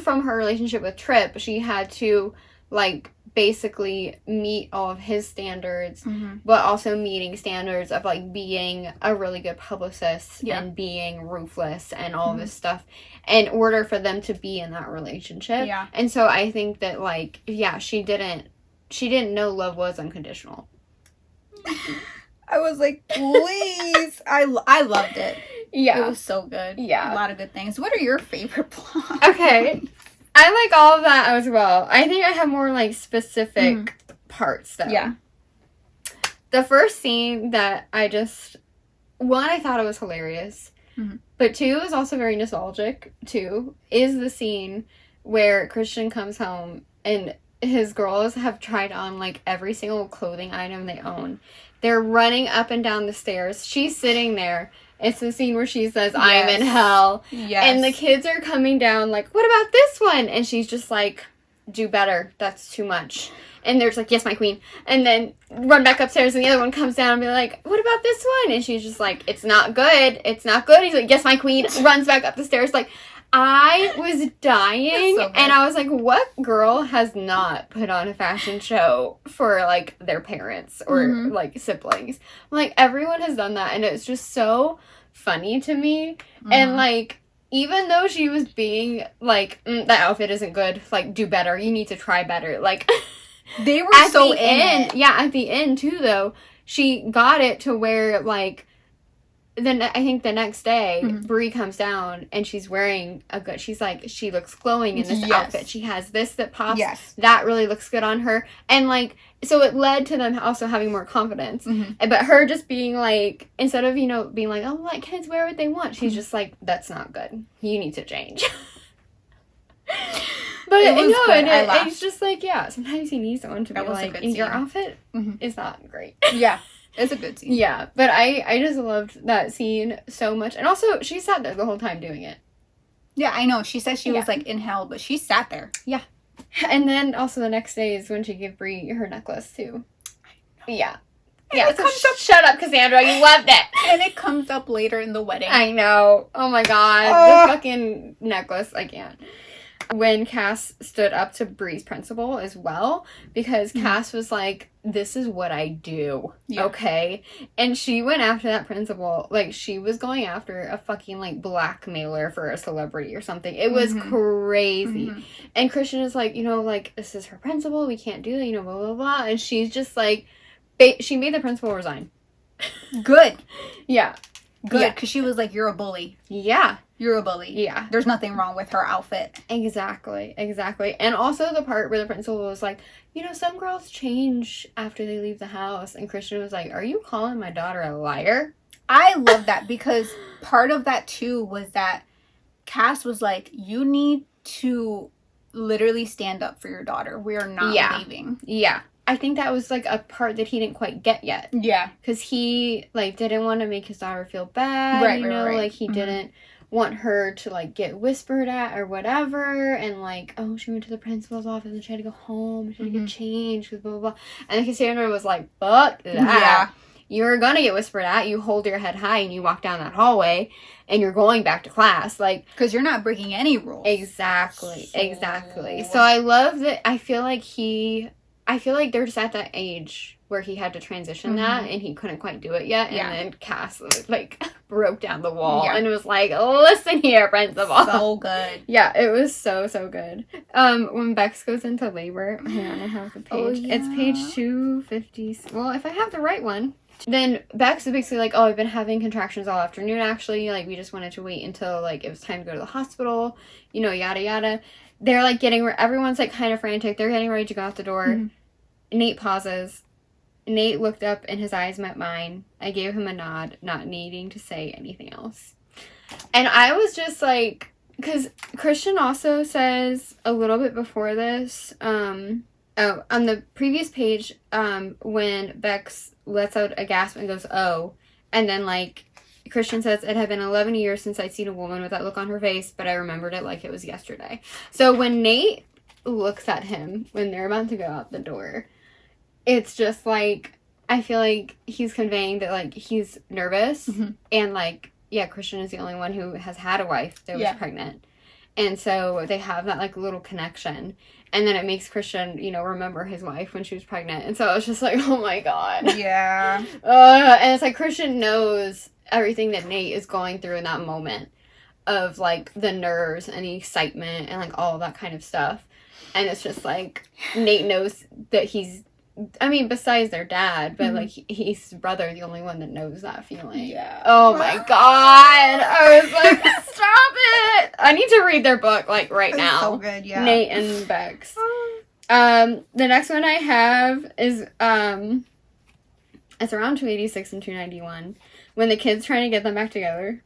from her relationship with Tripp, she had to, like, basically meet all of his standards, but also meeting standards of, like, being a really good publicist and being ruthless and all of this stuff in order for them to be in that relationship. Yeah. And so I think that, like, she didn't know love was unconditional. I was like, please. I loved it. Yeah. It was so good. Yeah. A lot of good things. What are your favorite plots? Okay. I like all of that as well. I think I have more, like, specific parts, though. Yeah. The first scene that I thought it was hilarious. But two, is also very nostalgic, too, is the scene where Christian comes home and his girls have tried on, like, every single clothing item they own. They're running up and down the stairs. She's sitting there. It's the scene where she says, I'm in hell. Yes. And the kids are coming down, like, what about this one? And she's just like, do better. That's too much. And they're just like, yes, my queen. And then run back upstairs, and the other one comes down and be like, what about this one? And she's just like, it's not good. It's not good. He's like, yes, my queen. Runs back up the stairs. Like, I was dying, so and I was like, what girl has not put on a fashion show for, like, their parents or, like, siblings? Like, everyone has done that, and it's just so funny to me. And, like, even though she was being, like, that outfit isn't good, like, do better, you need to try better, like... They were so in it. Yeah, at the end, too, though, she got it to where, like... Then I think the next day, Bree comes down and she's wearing she's like, she looks glowing in this outfit. She has this that pops. Yes. That really looks good on her. And, like, so it led to them also having more confidence. But her just being like, instead of, being like, oh, let kids wear what they want. She's just like, that's not good. You need to change. But But it was good. I laughed. It's just like, yeah, sometimes you need someone to be like, your outfit is not great. Yeah, it's a good scene. Yeah, but I just loved that scene so much. And also, she sat there the whole time doing it. Yeah, I know. She said she was, like, in hell, but she sat there. Yeah. And then also the next day is when she gave Brie her necklace, too. Yeah. Yeah, so shut up, Cassandra. You loved it. And it comes up later in the wedding. I know. Oh, my God. The fucking necklace. I can't. When Cass stood up to Brie's principal as well, because Cass was like, this is what I do, okay? And she went after that principal, like, she was going after a fucking, like, blackmailer for a celebrity or something. It was crazy. And Christian is like, you know, like, this is her principal, we can't do that, you know, blah, blah, blah. And she's just like, she made the principal resign. Good. Yeah. Good, because she was like, you're a bully. Yeah. You're a bully. Yeah. There's nothing wrong with her outfit. Exactly. And also the part where the principal was like, you know, some girls change after they leave the house. And Christian was like, are you calling my daughter a liar? I love that, because part of that, too, was that Cass was like, you need to literally stand up for your daughter. We are not leaving. Yeah. I think that was, like, a part that he didn't quite get yet. Yeah. Because he, like, didn't want to make his daughter feel bad, you know? Right. Like, he didn't want her to, like, get whispered at or whatever, and, like, oh, she went to the principal's office and she had to go home, she had to get changed, blah, blah, blah. And Cassandra was like, fuck that. Yeah. You're gonna get whispered at, you hold your head high and you walk down that hallway, and you're going back to class, like... Because you're not breaking any rules. Exactly. So I love that, I feel like they're just at that age where he had to transition that, and he couldn't quite do it yet, and then Cass, like, broke down the wall, and was like, listen here, principal. So good. Yeah, it was so, so good. When Bex goes into labor, hang on, I have the page. Oh, yeah. It's page 250, well, if I have the right one. Then Bex is basically like, oh, I've been having contractions all afternoon, actually, like, we just wanted to wait until, like, it was time to go to the hospital, you know, yada, yada. They're, like, everyone's, like, kind of frantic, they're getting ready to go out the door. Nate pauses. Nate looked up and his eyes met mine. I gave him a nod, not needing to say anything else. And I was just like, because Christian also says a little bit before this, on the previous page, when Bex lets out a gasp and goes, oh, and then, like, Christian says, it had been 11 years since I'd seen a woman with that look on her face, but I remembered it like it was yesterday. So when Nate looks at him when they're about to go out the door, it's just like, I feel like he's conveying that, like, he's nervous, and, like, yeah, Christian is the only one who has had a wife that was pregnant, and so they have that, like, little connection, and then it makes Christian, you know, remember his wife when she was pregnant, and so it's just like, oh my god. Yeah. And it's like, Christian knows everything that Nate is going through in that moment of, like, the nerves and the excitement and, like, all that kind of stuff, and it's just like, Nate knows that he's, I mean, besides their dad, but, like, he's his brother, the only one that knows that feeling. Yeah. Oh, my God. I was like, stop it. I need to read their book, like, right now. So good, yeah. Nate and Bex. The next one I have is, it's around 286 and 291, when the kid's trying to get them back together.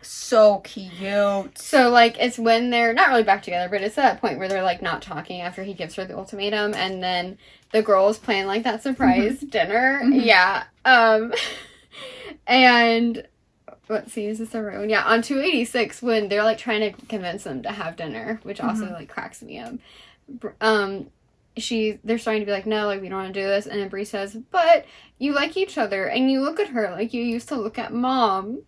So cute. So, like, it's when they're not really back together, but it's at that point where they're, like, not talking after he gives her the ultimatum, and then the girl's playing, like, that surprise dinner. Yeah. And, let's see, is this the right one? Yeah, on 286, when they're, like, trying to convince them to have dinner, which also, like, cracks me up. They're starting to be like, no, like, we don't want to do this, and then Bree says, but you like each other, and you look at her like you used to look at Mom.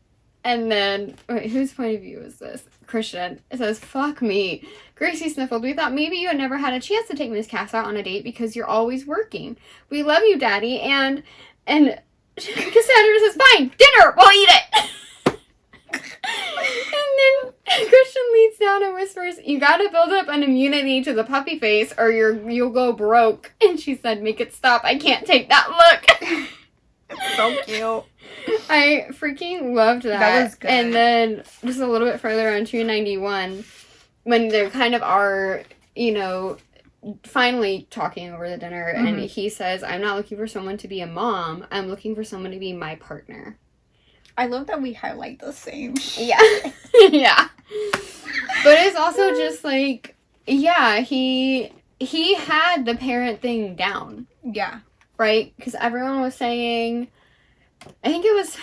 And then, wait, whose point of view is this? Christian. It says, fuck me. Gracie sniffled. We thought maybe you had never had a chance to take Miss Cass out on a date because you're always working. We love you, Daddy. And Cassandra says, fine, dinner, we'll eat it. And then Christian leans down and whispers, you gotta build up an immunity to the puppy face or you'll go broke. And she said, make it stop. I can't take that look. It's so cute. I freaking loved that. That was good. And then just a little bit further on 291, when they kind of are, you know, finally talking over the dinner, and he says, I'm not looking for someone to be a mom. I'm looking for someone to be my partner. I love that we highlight the same. Yeah. Yeah. But it's also just like, Yeah, he had the parent thing down. Yeah. Right? Because everyone was saying, I think it was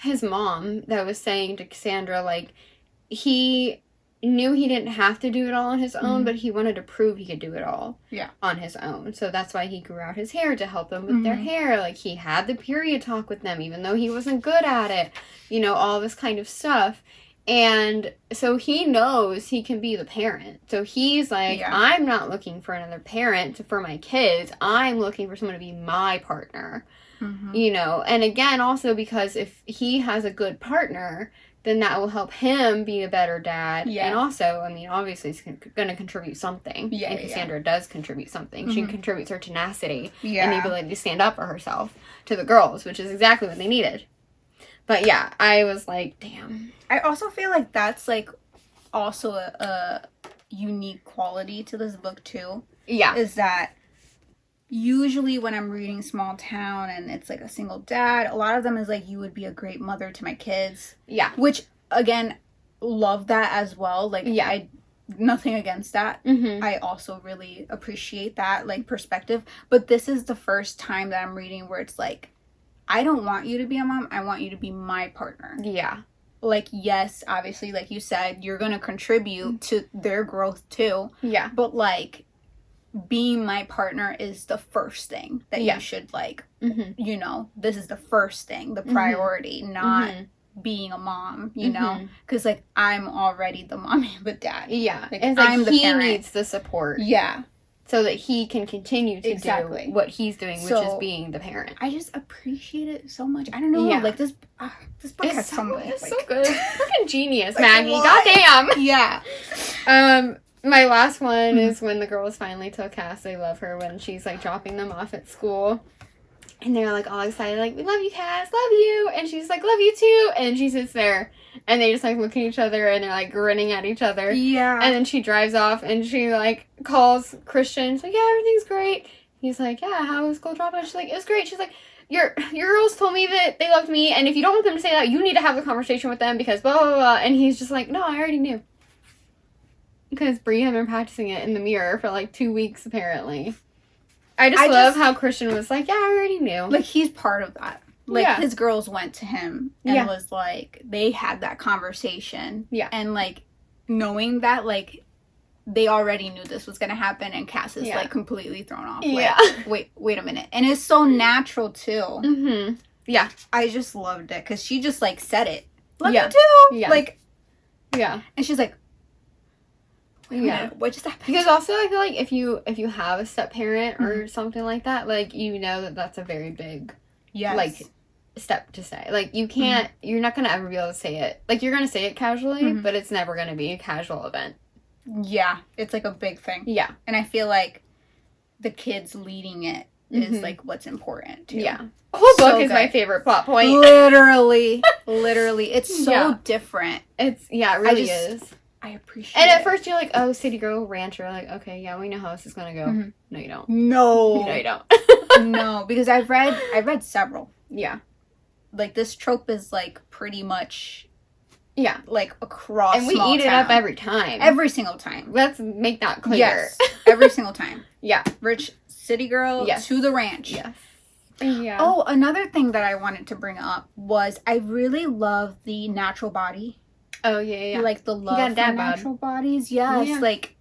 his mom that was saying to Cassandra, like, he knew he didn't have to do it all on his own, but he wanted to prove he could do it all on his own. So that's why he grew out his hair to help them with their hair. Like, he had the period talk with them, even though he wasn't good at it. You know, all this kind of stuff. And so he knows he can be the parent. So he's like, I'm not looking for another parent for my kids. I'm looking for someone to be my partner. You know, and again, also because if he has a good partner, then that will help him be a better dad. And also, I mean, obviously he's going to contribute something. And Cassandra does contribute something. She contributes her tenacity and the ability to stand up for herself to the girls, which is exactly what they needed. But yeah, I was like, damn. I also feel like that's like also a unique quality to this book too. Yeah. Is that usually when I'm reading Small Town and it's like a single dad, a lot of them is like, you would be a great mother to my kids. Yeah. Which, again, love that as well. Like, I nothing against that. I also really appreciate that, like, perspective. But this is the first time that I'm reading where it's like, I don't want you to be a mom. I want you to be my partner. Yeah. Like, yes, obviously, like you said, you're going to contribute to their growth too. Yeah. But, like, being my partner is the first thing that you should, like, you know, this is the first thing, the priority, not being a mom, you know? Because, like, I'm already the mommy of the dad. Yeah. Like, it's I'm like the he parent. needs the support. Yeah. So that he can continue to do what he's doing, which is being the parent. I just appreciate it so much. I don't know. Yeah. Like, this book has so much. It's like, so good. Freaking genius, like, Maggie. Goddamn. Yeah. My last one is when the girls finally tell Cass they love her when she's, like, dropping them off at school. And they're, like, all excited, like, we love you, Cass, love you. And she's like, love you, too. And she sits there, and they just, like, look at each other, and they're, like, grinning at each other. Yeah. And then she drives off, and she, like, calls Christian. She's like, yeah, everything's great. He's like, yeah, how was school dropping? She's like, it was great. She's like, your girls told me that they loved me, and if you don't want them to say that, you need to have a conversation with them, because blah, blah, blah. And he's just like, no, I already knew. Because Bree had been practicing it in the mirror for, like, 2 weeks, apparently. I love how Christian was like, yeah, I already knew. Like, he's part of that. Like, his girls went to him and was like, they had that conversation. Yeah. And, like, knowing that, like, they already knew this was going to happen, and Cass is, like, completely thrown off. Like, wait a minute. And it's so natural, too. Yeah. I just loved it, because she just, like, said it. Love you, too. Yeah. Like, and she's like, what just happened? Because also I feel like if you have a step parent or something like that, like, you know that that's a very big like step to say. Like, you can't you're not gonna ever be able to say it. Like, you're gonna say it casually, but it's never gonna be a casual event. Yeah, it's like a big thing. Yeah. And I feel like the kids leading it is like what's important too. Yeah. The whole book is my favorite plot point. Literally. It's so different. It really is. I appreciate it. And at first you're like, oh, city girl rancher. Like, okay, yeah, we know how this is going to go. No, you don't. No. No, you don't. No, because I've read several. Yeah. Like, this trope is, like, pretty much, like, across and we eat it up every time. Every single time. Let's make that clear. Yes. Every single time. Yeah. Rich city girl to the ranch. Yes. Yeah. Oh, another thing that I wanted to bring up was I really love the natural body. Oh, yeah. Like, the love for natural bodies. Yes. Yeah. Like,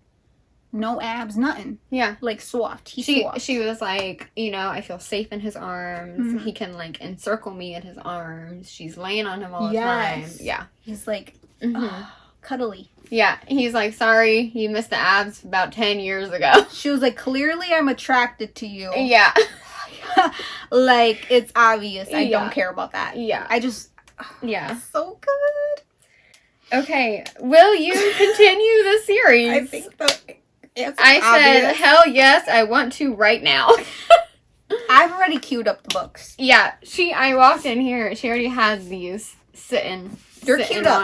no abs, nothing. Yeah. Like, soft. She was like, you know, I feel safe in his arms. He can, like, encircle me in his arms. She's laying on him all the time. Yeah. He's, like, cuddly. Yeah. He's like, sorry, you missed the abs about 10 years ago. She was like, clearly I'm attracted to you. Yeah. Like, it's obvious. I don't care about that. Yeah. I just... Yeah. So good. Okay, will you continue the series? I think so. I said, hell yes, I want to right now. I've already queued up the books. Yeah, I walked in here, she already has these sitting queued up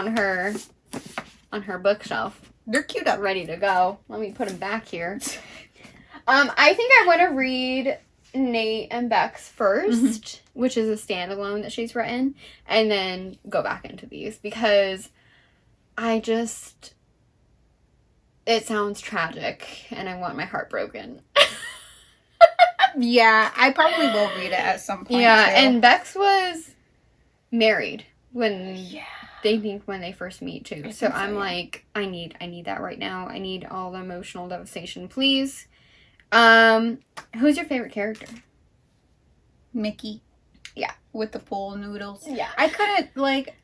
on her bookshelf. They're queued up. Ready to go. Let me put them back here. I think I want to read Nate and Beck's first, which is a standalone that she's written, and then go back into these, because it sounds tragic, and I want my heart broken. Yeah, I probably will read it at some point. Yeah, too. and Bex was married when they first meet too. So I'm like, I need that right now. I need all the emotional devastation, please. Who's your favorite character? Mickey. Yeah. With the pool noodles. Yeah. I couldn't, like,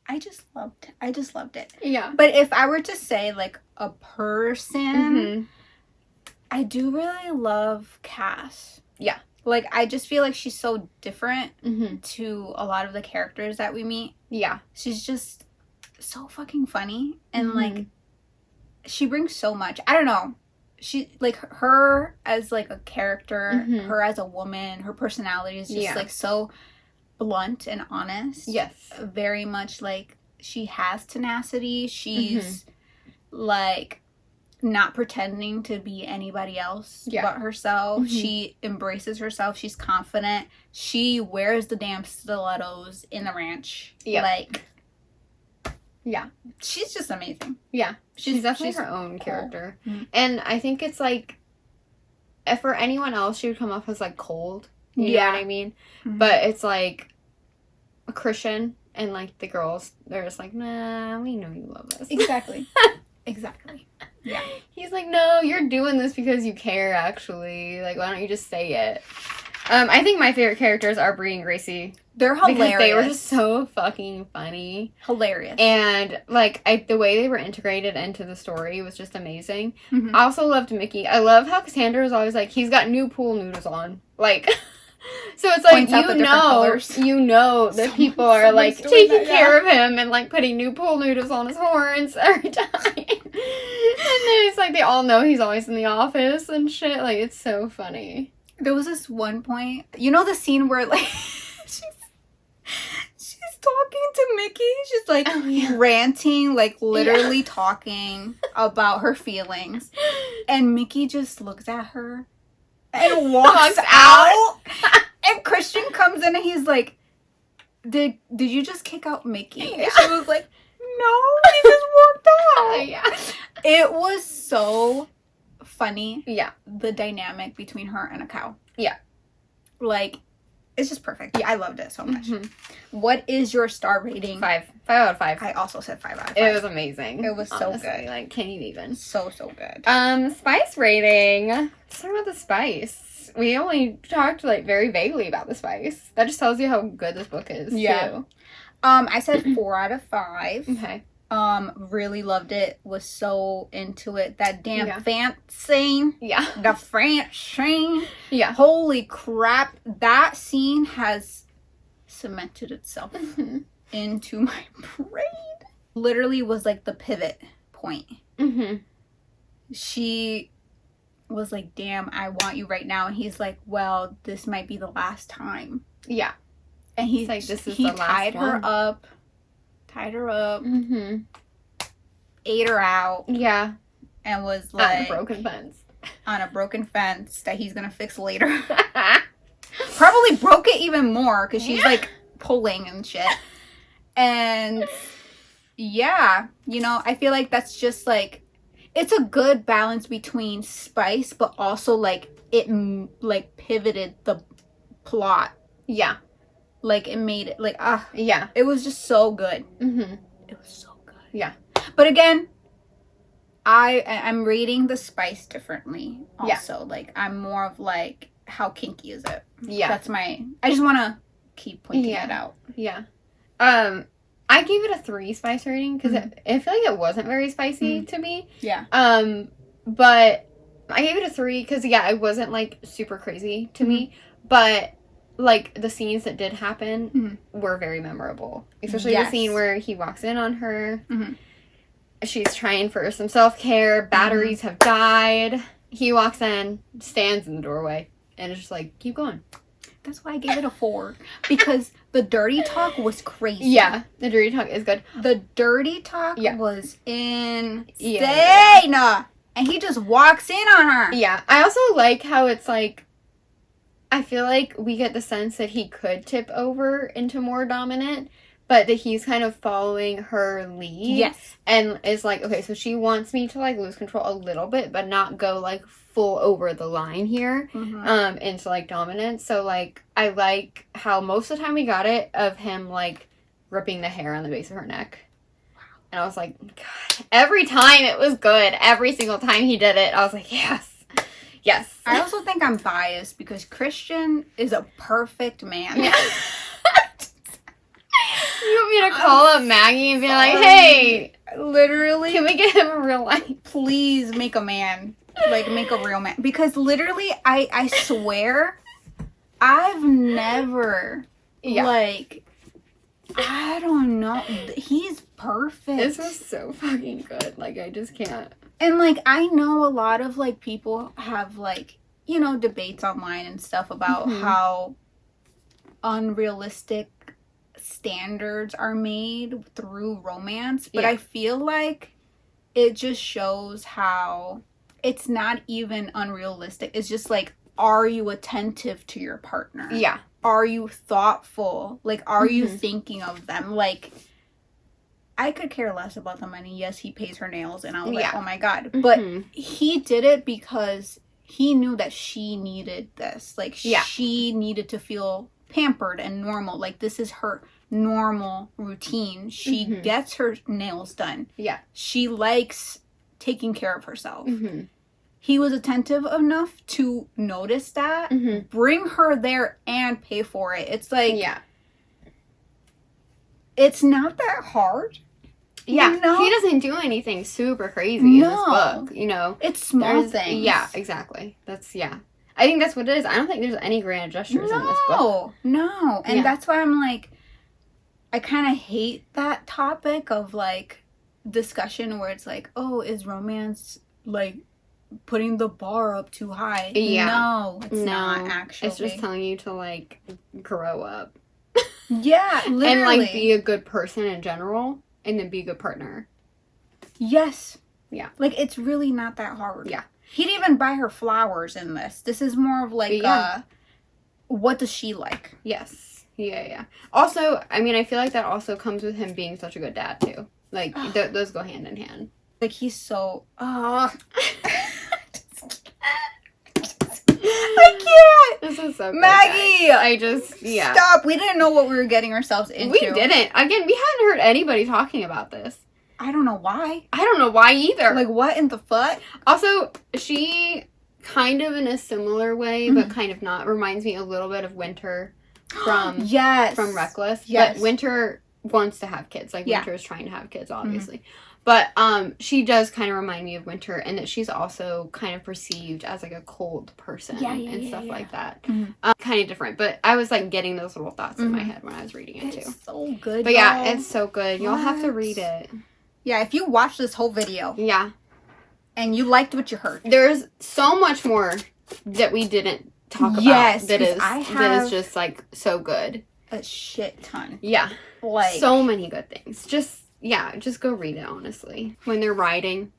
I just loved it. Yeah. But if I were to say, like, a person, Mm-hmm. I do really love Cass. Yeah. Like, I just feel like she's so different Mm-hmm. to a lot of the characters that we meet. Yeah. She's just so fucking funny. And, Mm-hmm. like, she brings so much. I don't know. She, like, her as, like, a character, Mm-hmm. her as a woman, her personality is just, like, so blunt and honest. Yes. Very much, like, she has tenacity. She's, like, not pretending to be anybody else but herself. Mm-hmm. She embraces herself. She's confident. She wears the damn stilettos in the ranch. Yeah. Like, yeah. she's just amazing. Yeah. She's definitely her own character. Mm-hmm. And I think it's like, if for anyone else, she would come off as like cold. You know what I mean? Mm-hmm. But it's like a Christian and like the girls, they're just like, nah, we know you love us. Exactly. Exactly. Yeah. He's like, no, you're doing this because you care, actually. Like, why don't you just say it? I think my favorite characters are Bree and Gracie. They're hilarious. Because they were just so fucking funny. Hilarious. And, like, the way they were integrated into the story was just amazing. Mm-hmm. I also loved Mickey. I love how Cassandra was always like, he's got new pool noodles on. Like... So it's like, you know that people are like taking care of him and like putting new pool noodles on his horns every time. And then it's like they all know he's always in the office and shit. Like, it's so funny. There was this one point, you know the scene where like she's talking to Mickey? She's like ranting, like literally talking about her feelings. And Mickey just looks at her and walks out. And Christian comes in and he's like, Did you just kick out Mickey? Yeah. And she was like, no, he just walked out. Yeah. It was so funny. Yeah. The dynamic between her and a cow. Yeah. Like, it's just perfect. Yeah, I loved it so much. Mm-hmm. What is your star rating? 5. 5 out of 5. I also said 5 out of 5. It was amazing. It was honestly, so good. Like, can you even? So good. Spice rating. Let's talk about the spice. We only talked, like, very vaguely about the spice. That just tells you how good this book is, too. I said 4 out of 5. Okay. Really loved it. Was so into it. That damn Fant scene. Yeah. The Fant scene. Yeah. Holy crap. That scene has cemented itself into my brain. Literally was, like, the pivot point. Mm-hmm. She... was like, damn, I want you right now. And he's like, well, this might be the last time. Yeah. And he's like, this is the last tied one. Tied her up. Mm-hmm. Ate her out. Yeah. And was like... on a broken fence. On a broken fence that he's gonna fix later. Probably broke it even more because she's like pulling and shit. And yeah, you know, I feel like that's just like... It's a good balance between spice, but also, like, it, like, pivoted the plot. Yeah. Like, it made it, like, yeah. It was just so good. Mm-hmm. It was so good. Yeah. But again, I'm rating the spice differently also. Yeah. Like, I'm more of, like, how kinky is it? Yeah. That's I just want to keep pointing it out. Yeah. I gave it a 3 spice rating because I feel like it wasn't very spicy to me. Yeah. But I gave it a 3 because, it wasn't, like, super crazy to me. But, like, the scenes that did happen were very memorable. Especially the scene where he walks in on her. Mm-hmm. She's trying for some self-care. Batteries have died. He walks in, stands in the doorway, and is just like, keep going. That's why I gave it a 4. Because the dirty talk was crazy. Yeah, the dirty talk is good. The dirty talk was insane. Yeah. And he just walks in on her. Yeah. I also like how it's like, I feel like we get the sense that he could tip over into more dominant, but that he's kind of following her lead. Yes. And is like, okay, so she wants me to, like, lose control a little bit, but not go, like, full over the line here, into, like, dominance. So, like, I like how most of the time we got it of him, like, ripping the hair on the base of her neck. And I was like, God, every time it was good. Every single time he did it, I was like, yes. Yes. I also think I'm biased because Christian is a perfect man. Yeah. You want me to call up Maggie and be like, hey, literally, can we get him a real life? Please make a man. Like, make a real man. Because literally, I swear, I've never, like, I don't know. He's perfect. This was so fucking good. Like, I just can't. And, like, I know a lot of, like, people have, like, you know, debates online and stuff about how unrealistic standards are made through romance. But I feel like it just shows how it's not even unrealistic. It's just, like, are you attentive to your partner? Yeah. Are you thoughtful? Like, are you thinking of them? Like, I could care less about the money. Yes, he pays her nails, and I was like, oh my God. But he did it because he knew that she needed this. Like, she needed to feel pampered and normal. Like, this is her normal routine. She gets her nails done. Yeah. She likes taking care of herself. He was attentive enough to notice that, bring her there, and pay for it. It's like, it's not that hard. Yeah, you know? He doesn't do anything super crazy in this book, you know. It's small things. Yeah, exactly. That's, I think that's what it is. I don't think there's any grand gestures in this book. No, and that's why I'm like, I kind of hate that topic of, like, discussion where it's like, oh, is romance, like, putting the bar up too high? No, it's not, actually. It's just telling you to, like, grow up. Yeah, literally. And, like, be a good person in general. And then be a good partner. Yes. Yeah. Like, it's really not that hard. Yeah. He didn't even buy her flowers in this. This is more of, like, what does she like? Yes. Yeah. Also, I mean, I feel like that also comes with him being such a good dad, too. Like, those go hand in hand. Like, he's so... I can't. This is so good, Maggie! guys. I just, Stop. We didn't know what we were getting ourselves into. We didn't. Again, we hadn't heard anybody talking about this. I don't know why. I don't know why either. Like, what in the fuck? Also, she kind of in a similar way, but kind of not, reminds me a little bit of Winter from from Reckless. Yes. But Winter wants to have kids. Like, Winter is trying to have kids, obviously. But she does kind of remind me of Winter, and that she's also kind of perceived as, like, a cold person and stuff like that. Kind of different. But I was, like, getting those little thoughts in my head when I was reading it, too. It's so good, But yeah, it's so good. Y'all have to read it. Yeah, if you watch this whole video. Yeah. And you liked what you heard. There's so much more that we didn't talk about. Yes, that is just, like, so good. A shit ton. Yeah. Like, so many good things. Just go read it, honestly. When they're riding,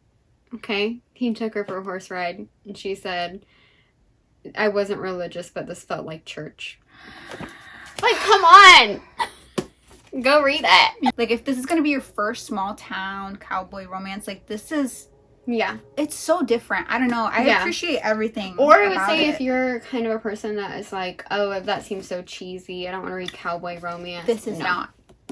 okay? He took her for a horse ride, and she said, I wasn't religious, but this felt like church. Like, come on! Go read it. Like, if this is gonna be your first small town cowboy romance, like, this is... Yeah. It's so different. I don't know. I appreciate everything. Or I would say if you're kind of a person that is like, oh, that seems so cheesy, I don't want to read cowboy romance. This is not.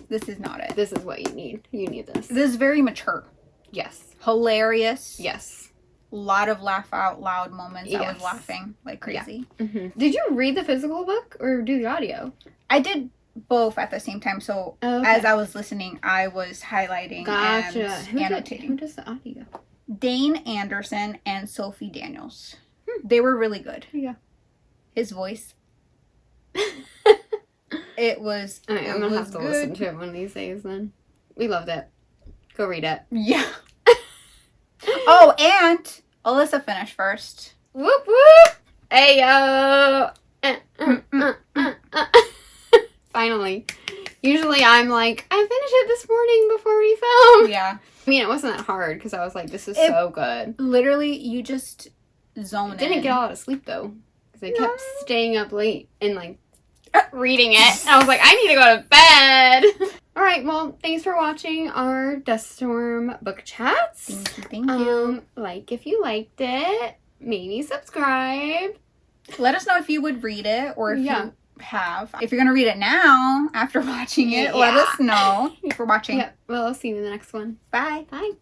This is not it. This is what you need. You need this. This is very mature. Yes. Hilarious. Yes. A lot of laugh out loud moments. I was laughing like crazy. Yeah. Did you read the physical book or do the audio? I did both at the same time. So as I was listening, I was highlighting and annotating. Who does the audio? Dane Anderson and Sophie Daniels. They were really good. Yeah. His voice. It was. I'm gonna have to listen to it one of these days. Then we loved it. Go read it. Yeah. Oh, and Alyssa finished first. Whoop whoop! Ayo! Finally. Usually I'm like, I finished it this morning before we film. Yeah. I mean, it wasn't that hard because I was like, this is so good. Literally, you just zone in. Didn't get a lot of sleep though because I kept staying up late and like reading it. And I was like, I need to go to bed. All right, well, thanks for watching our Dust Storm book chats. Thank you. Like if you liked it, maybe subscribe. Let us know if you would read it or if you have. If you're going to read it now after watching it, let us know. Thanks for watching. Yep. Well, I'll see you in the next one. Bye. Bye.